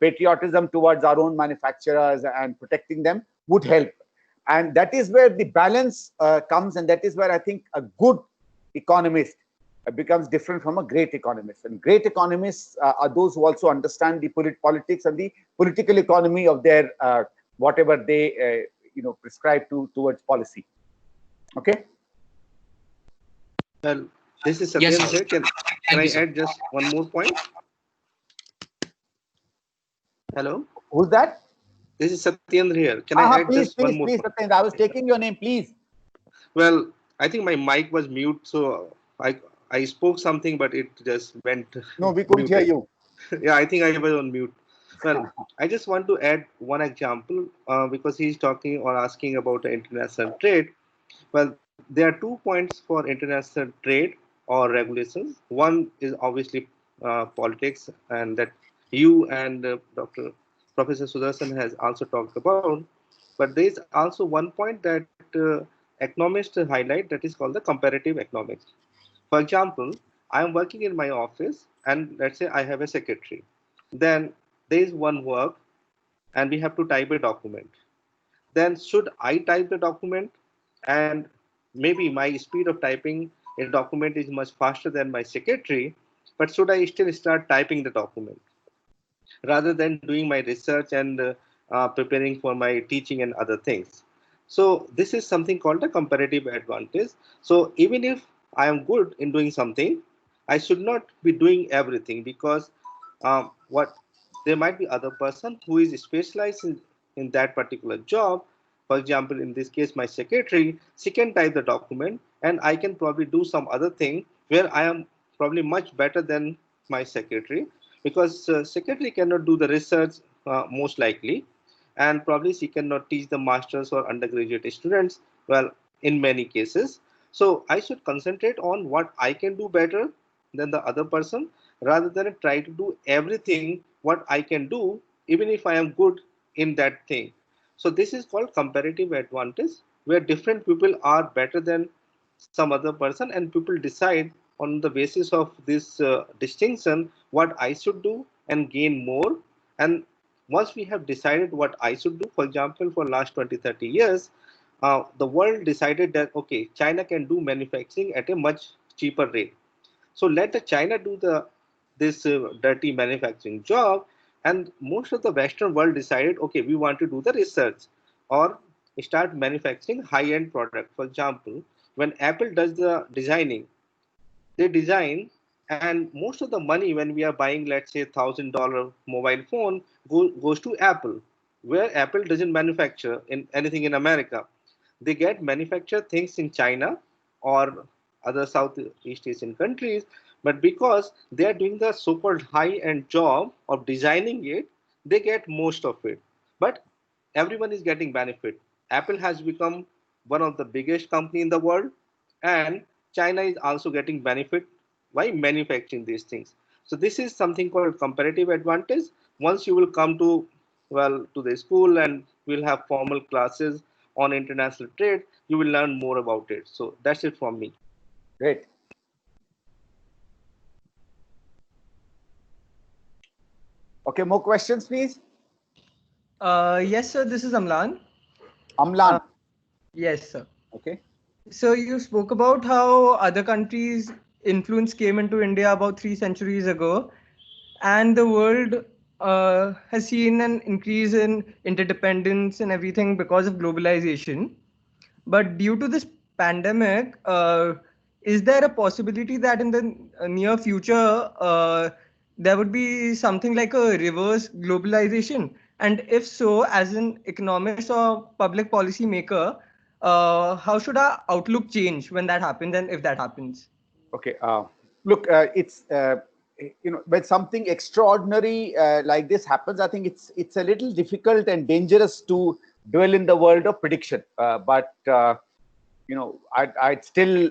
G: patriotism towards our own manufacturers and protecting them would help. And that is where the balance comes, and that is where I think a good economist becomes different from a great economist. And great economists are those who also understand the politics and the political economy of their whatever they prescribe towards policy. Okay.
N: Well, this is
K: Yes,
N: Satyendra
K: sir.
N: here. Can I add just one more point? Hello.
G: Who's that?
N: This is Satyendra here. Can I add
G: please,
N: just one more
G: please,
N: point?
G: Satyendra, I was taking your name, please.
N: Well, I think my mic was mute, so I spoke something, but it just went.
G: No, we couldn't hear you.
N: Yeah, I think I was on mute. Well, I just want to add one example because he's talking or asking about international trade. Well, there are 2 points for international trade or regulations. One is obviously politics, and that you and Dr. Professor Sudarshan has also talked about. But there is also one point that economists highlight, that is called the comparative economics. For example, I am working in my office, and let's say I have a secretary. Then there is one work, and we have to type a document. Then should I type the document? And maybe my speed of typing a document is much faster than my secretary, but should I still start typing the document rather than doing my research and preparing for my teaching and other things? So this is something called a comparative advantage. So even if I am good in doing something, I should not be doing everything, because what there might be other person who is specialized in that particular job. For example, in this case, my secretary, she can type the document, and I can probably do some other thing where I am probably much better than my secretary, because secretary cannot do the research most likely, and probably she cannot teach the masters or undergraduate students well in many cases. So I should concentrate on what I can do better than the other person, rather than try to do everything what I can do, even if I am good in that thing. So this is called comparative advantage, where different people are better than some other person, and people decide on the basis of this distinction what I should do and gain more. And once we have decided what I should do, for example, for last 20-30 years, the world decided that, okay, China can do manufacturing at a much cheaper rate. So let the China do this dirty manufacturing job, and most of the Western world decided, okay, we want to do the research or start manufacturing high-end product. For example, when Apple does the designing, they design, and most of the money when we are buying, let's say, $1,000 mobile phone goes to Apple, where Apple doesn't manufacture in anything in America. They get manufactured things in China or other Southeast Asian countries, but because they are doing the so-called high-end job of designing it, they get most of it. But everyone is getting benefit. Apple has become one of the biggest company in the world, and China is also getting benefit by manufacturing these things. So this is something called comparative advantage. Once you will come to to the school, and we'll have formal classes on international trade, you will learn more about it. So that's it from me.
G: Great. Okay, more questions, please.
M: Yes, sir. This is Amlan.
G: Amlan.
M: Yes, sir.
G: Okay.
M: So you spoke about how other countries' influence came into India about 3 centuries ago, and the world has seen an increase in interdependence and everything because of globalization. But due to this pandemic, is there a possibility that in the near future there would be something like a reverse globalization? And if so, as an economist or public policy maker, how should our outlook change when that happens, and if that happens?
G: Okay. Look, it's when something extraordinary like this happens, I think it's a little difficult and dangerous to dwell in the world of prediction. But I'd still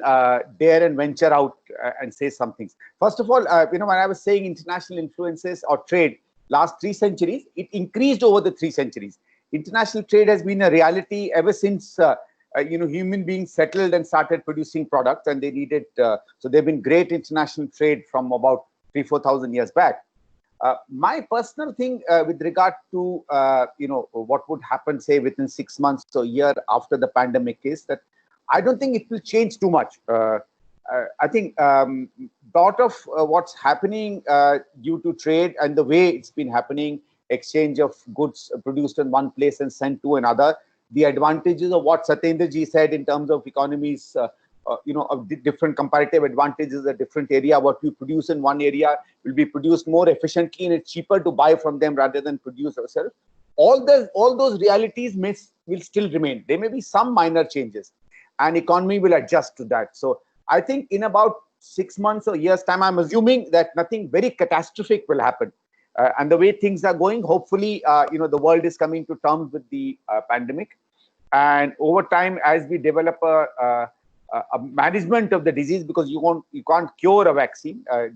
G: dare and venture out and say some things. First of all, when I was saying international influences or trade, last 3 centuries, it increased over the 3 centuries. International trade has been a reality ever since human beings settled and started producing products, and they needed. So there've been great international trade from about 3,000-4,000 years back. My personal thing with regard to what would happen, say within 6 months or a year after the pandemic, is that I don't think it will change too much. I think lot of what's happening due to trade and the way it's been happening, exchange of goods produced in one place and sent to another, the advantages of what Satyendra ji said in terms of economies, of different comparative advantages, a different area, what we produce in one area will be produced more efficiently, and it's cheaper to buy from them rather than produce ourselves. All those realities will still remain. There may be some minor changes, and economy will adjust to that. So I think in about 6 months or years time, I'm assuming that nothing very catastrophic will happen. And the way things are going, hopefully, the world is coming to terms with the pandemic. And over time, as we develop a a management of the disease, because you can't cure a vaccine, a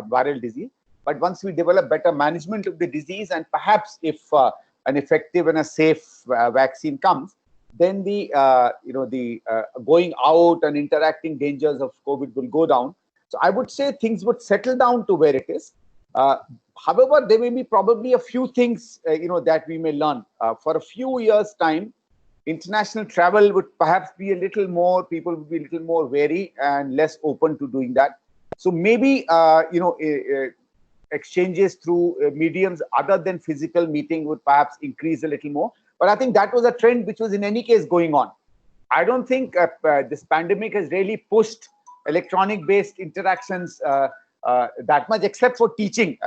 G: viral disease. But once we develop better management of the disease, and perhaps if an effective and a safe vaccine comes, then the going out and interacting dangers of COVID will go down. So I would say things would settle down to where it is. However, there may be probably a few things that we may learn. For a few years' time, international travel would perhaps be a little more, people would be a little more wary and less open to doing that. So maybe exchanges through mediums other than physical meeting would perhaps increase a little more. But I think that was a trend which was in any case going on. I don't think this pandemic has really pushed electronic-based interactions that much, except for teaching.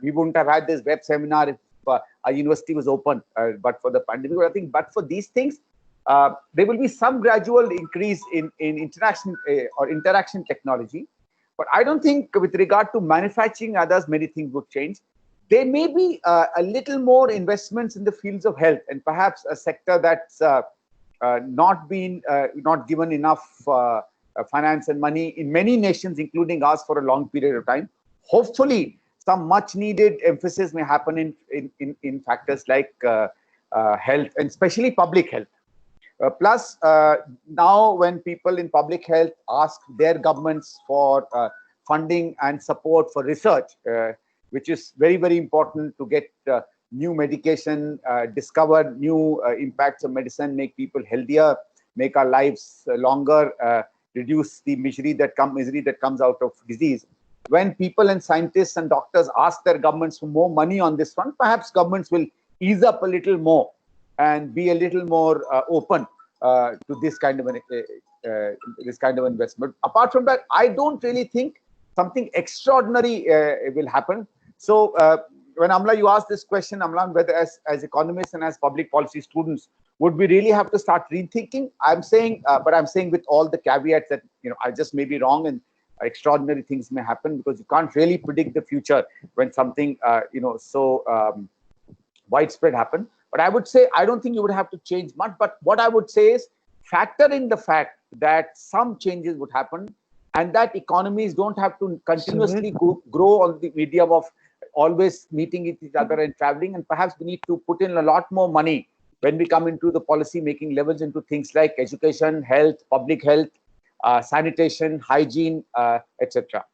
G: We wouldn't have had this web seminar if our university was open, but for the pandemic. I think, but for these things, there will be some gradual increase in interaction or interaction technology. But I don't think with regard to manufacturing others, many things would change. There may be a little more investments in the fields of health, and perhaps a sector that's not given enough finance and money in many nations, including ours, for a long period of time. Hopefully, some much needed emphasis may happen in factors like health, and especially public health. Plus, now when people in public health ask their governments for funding and support for research, which is very, very important to get new medication, discover new impacts of medicine, make people healthier, make our lives longer, reduce the misery that comes out of disease. When people and scientists and doctors ask their governments for more money on this front, perhaps governments will ease up a little more and be a little more open to this kind of investment. Apart from that, I don't really think something extraordinary will happen. So when Amla, you asked this question, Amlan, whether as economists and as public policy students, would we really have to start rethinking? I'm saying, but I'm saying with all the caveats that I just may be wrong and extraordinary things may happen, because you can't really predict the future when something so widespread happen. But I would say I don't think you would have to change much. But what I would say is factor in the fact that some changes would happen, and that economies don't have to continuously grow on the medium of always meeting each other and traveling. And perhaps we need to put in a lot more money when we come into the policy making levels into things like education, health, public health, sanitation, hygiene, etc.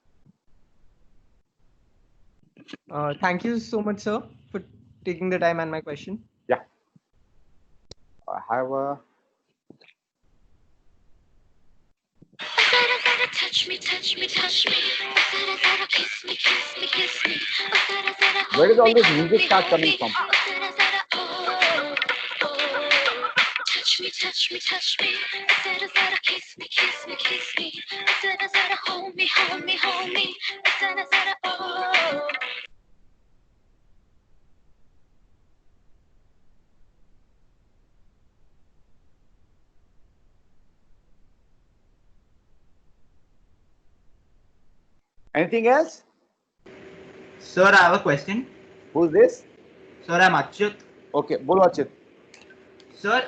M: Thank you so much, sir, for taking the time and my question.
G: Yeah. I have a...
O: Touch me, touch me, touch me. Kiss me, kiss me, kiss me.
G: Where does all this music start coming from?
O: Touch me, touch me, touch me. Kiss me, kiss me, kiss me. Hold me, hold me, hold me. Oh.
G: Anything else?
P: Sir, I have a question.
G: Who's this?
P: Sir, I'm Achyut.
G: Okay, bolo Achyut.
P: Sir,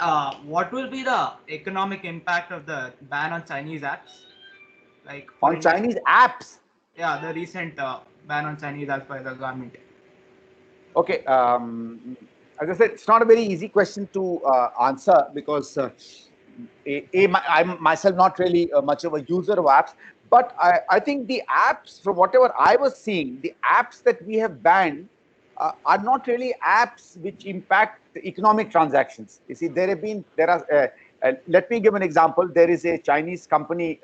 P: what will be the economic impact of the ban on Chinese apps? Like
G: on Chinese apps?
P: Yeah, the recent ban on Chinese apps by the government.
G: Okay, as I said, it's not a very easy question to answer, because I'm myself not really much of a user of apps. But I think the apps, from whatever I was seeing, the apps that we have banned are not really apps which impact economic transactions. You see, let me give an example. There is a Chinese company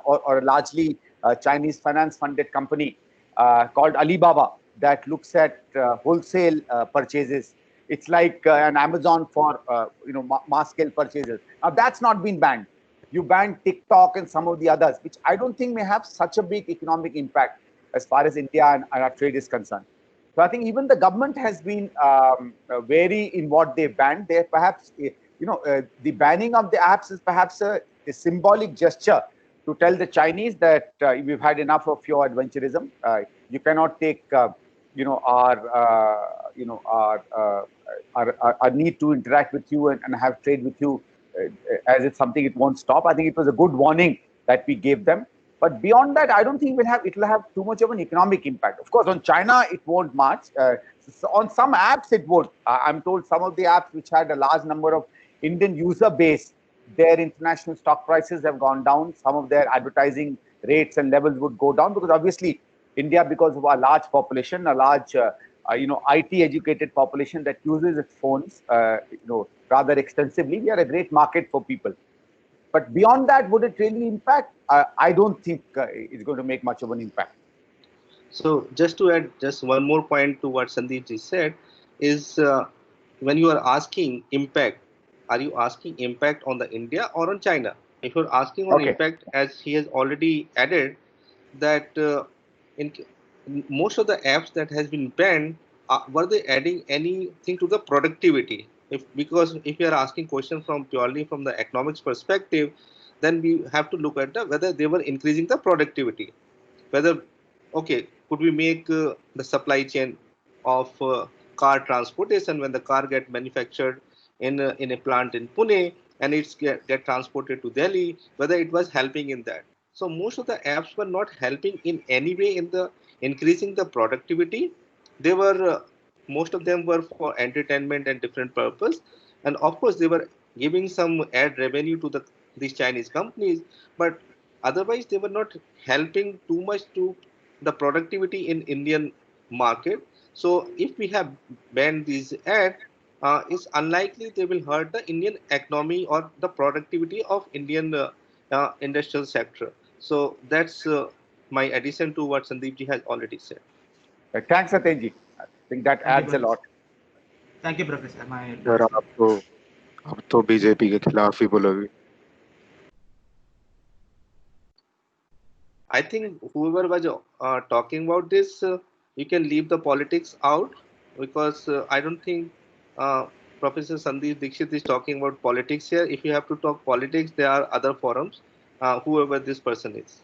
G: or a largely Chinese finance-funded company called Alibaba that looks at wholesale purchases. It's like an Amazon for mass-scale purchases. Now that's not been banned. You banned TikTok and some of the others, which I don't think may have such a big economic impact as far as India and our trade is concerned. So I think even the government has been wary in what they banned. They perhaps, the banning of the apps is perhaps a symbolic gesture to tell the Chinese that we've had enough of your adventurism. You cannot take, our need to interact with you and have trade with you as it's something it won't stop. I think it was a good warning that we gave them. But beyond that, I don't think it will have too much of an economic impact. Of course, on China, it won't much. So on some apps, it would. I'm told some of the apps which had a large number of Indian user base, their international stock prices have gone down. Some of their advertising rates and levels would go down because obviously India, because of our large population, a large IT educated population that uses its phones, rather extensively, we are a great market for people. But beyond that, would it really impact? I don't think it's going to make much of an impact.
N: So just to add just one more point to what Sandeep ji said is when you are asking impact, are you asking impact on the India or on China? If you're asking on impact, as he has already added, that in most of the apps that has been banned, were they adding anything to the productivity? Because if you are asking questions from purely from the economics perspective, then we have to look at whether they were increasing the productivity. Whether, okay, could we make the supply chain of car transportation when the car get manufactured in a plant in Pune and it's get transported to Delhi, whether it was helping in that. So most of the apps were not helping in any way in the increasing the productivity. They were most of them were for entertainment and different purpose, and of course they were giving some ad revenue to these Chinese companies, but otherwise they were not helping too much to the productivity in Indian market. So if we have banned these ads, it's unlikely they will hurt the Indian economy or the productivity of Indian industrial sector. So that's my addition to what Sandeep ji has already said.
G: Thanks, Satyajit. I think that adds a lot.
P: Thank you, Professor.
F: Sir आप तो BJP के खिलाफ ही बोलोगे.
N: I think whoever was talking about this, you can leave the politics out, because I don't think Professor Sandeep Dikshit is talking about politics here. If you have to talk politics, there are other forums, whoever this person is.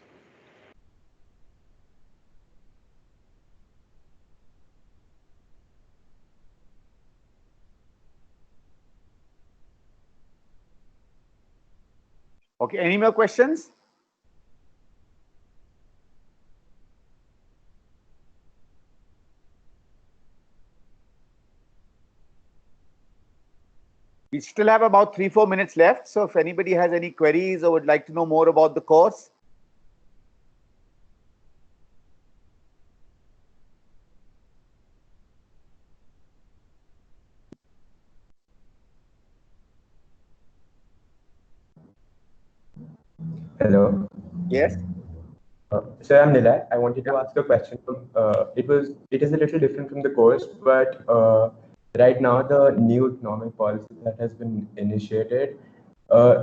G: Okay, any more questions? We still have about 3-4 minutes left. So if anybody has any queries or would like to know more about the course.
Q: Hello.
G: Yes.
Q: So I'm Nilay. I wanted to ask a question. It is a little different from the course, but right now the new economic policy that has been initiated,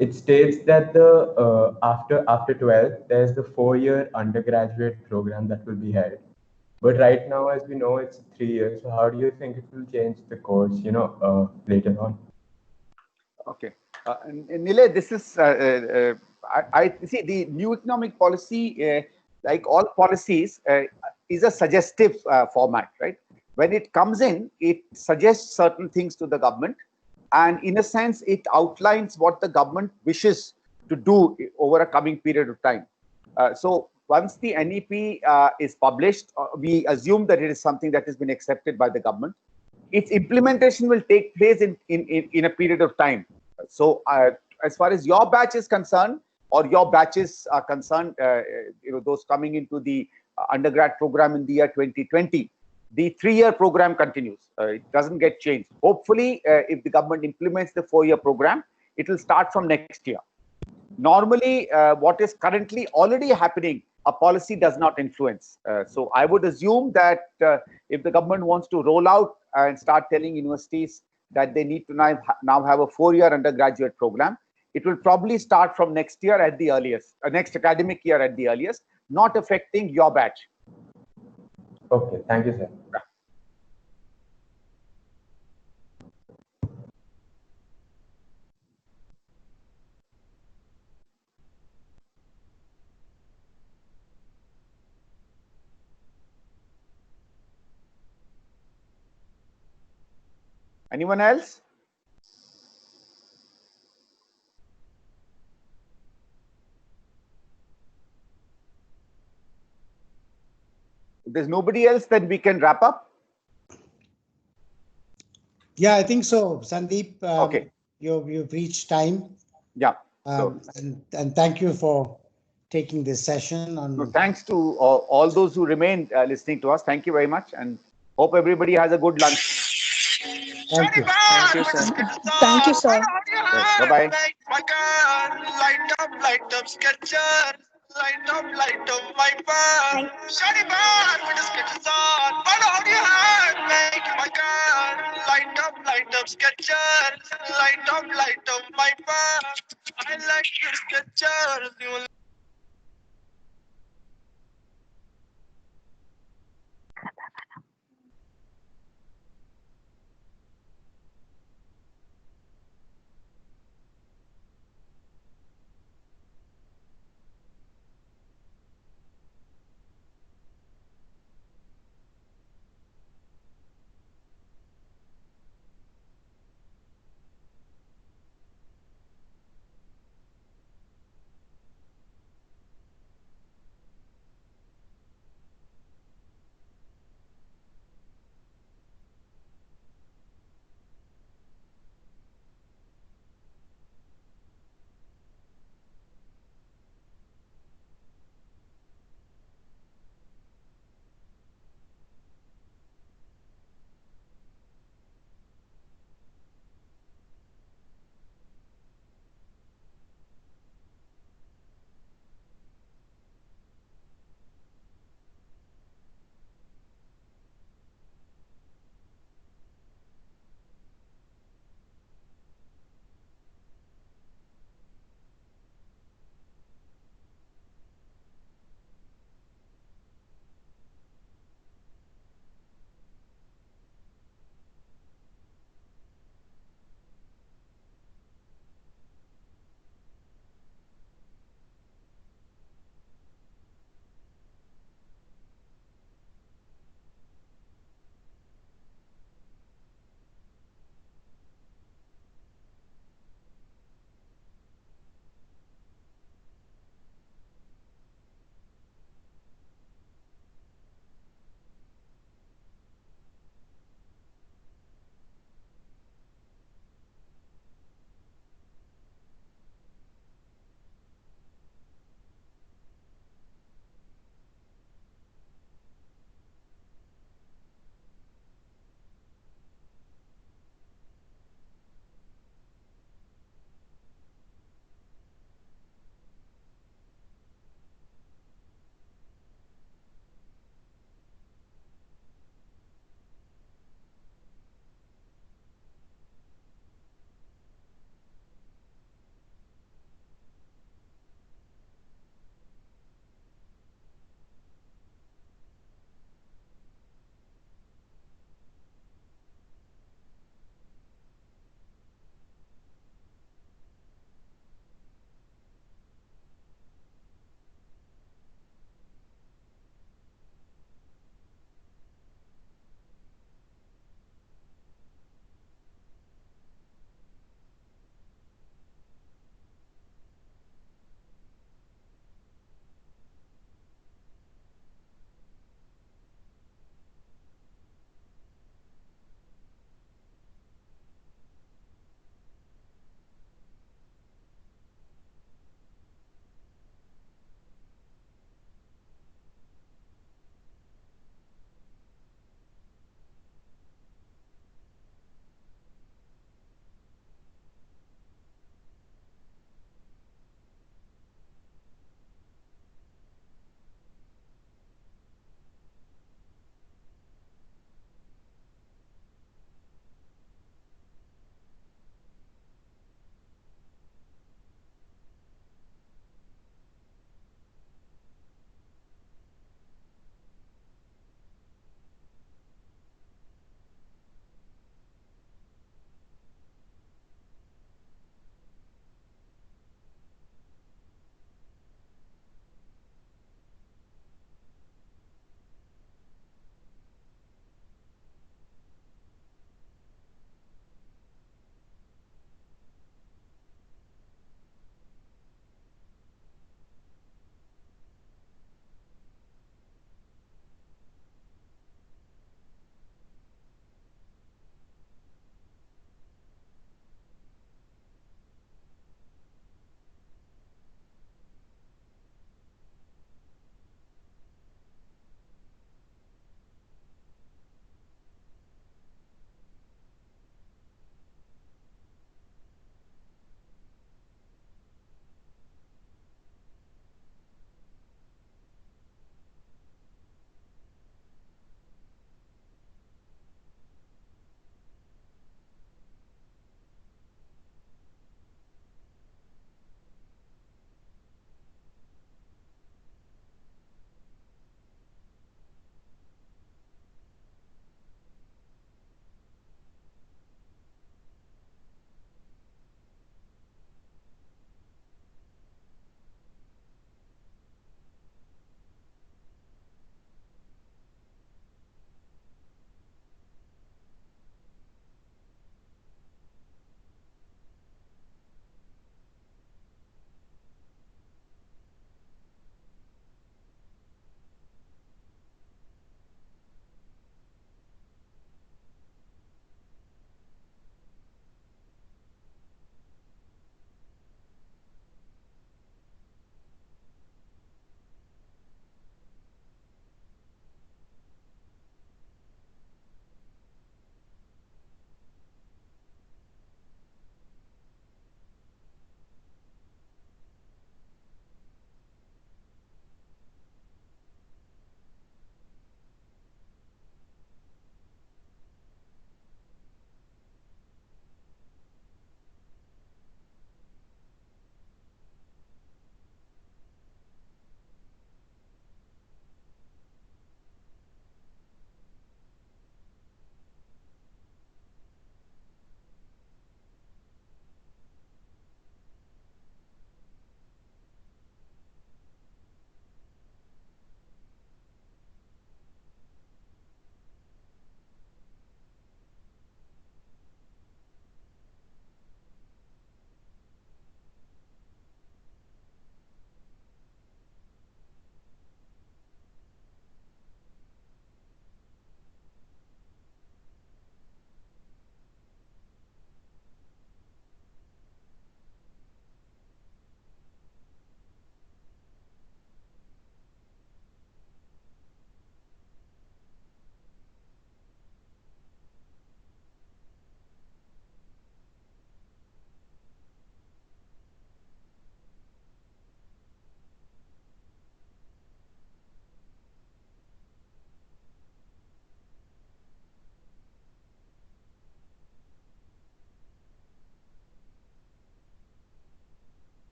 Q: it states that the after 12 there's the 4-year undergraduate program that will be held. But right now, as we know, it's 3 years. So how do you think it will change the course? Later on.
G: Okay. Nilay, this is, I see the new economic policy, like all policies, is a suggestive format, right? When it comes in, it suggests certain things to the government. And in a sense, it outlines what the government wishes to do over a coming period of time. So once the NEP is published, we assume that it is something that has been accepted by the government. Its implementation will take place in a period of time. So as far as your batch is concerned, or your batches are concerned, those coming into the undergrad program in the year 2020, the 3-year program continues. It doesn't get changed. Hopefully, if the government implements the 4-year program, it will start from next year. Normally, what is currently already happening, a policy does not influence. So I would assume that if the government wants to roll out and start telling universities that they need to now have a 4-year undergraduate program, it will probably start from next year at the earliest, next academic year at the earliest, not affecting your batch.
Q: Okay, thank you, sir.
G: Anyone else? If there's nobody else, then we can wrap up.
B: Yeah, I think so, Sandeep.
G: Okay.
B: You've reached time.
G: Yeah. So,
B: and thank you for taking this session.
G: no, thanks to all those who remained listening to us. Thank you very much, and hope everybody has a good lunch.
B: Thank you.
D: Thank you, sir.
J: Thank you, sir.
G: Bye bye.
O: Light up Skechers, light up my bar. Shiny bar with the Skechers on. Follow how your hand make my car. Light up Skechers, light up my bar. I like your Skechers.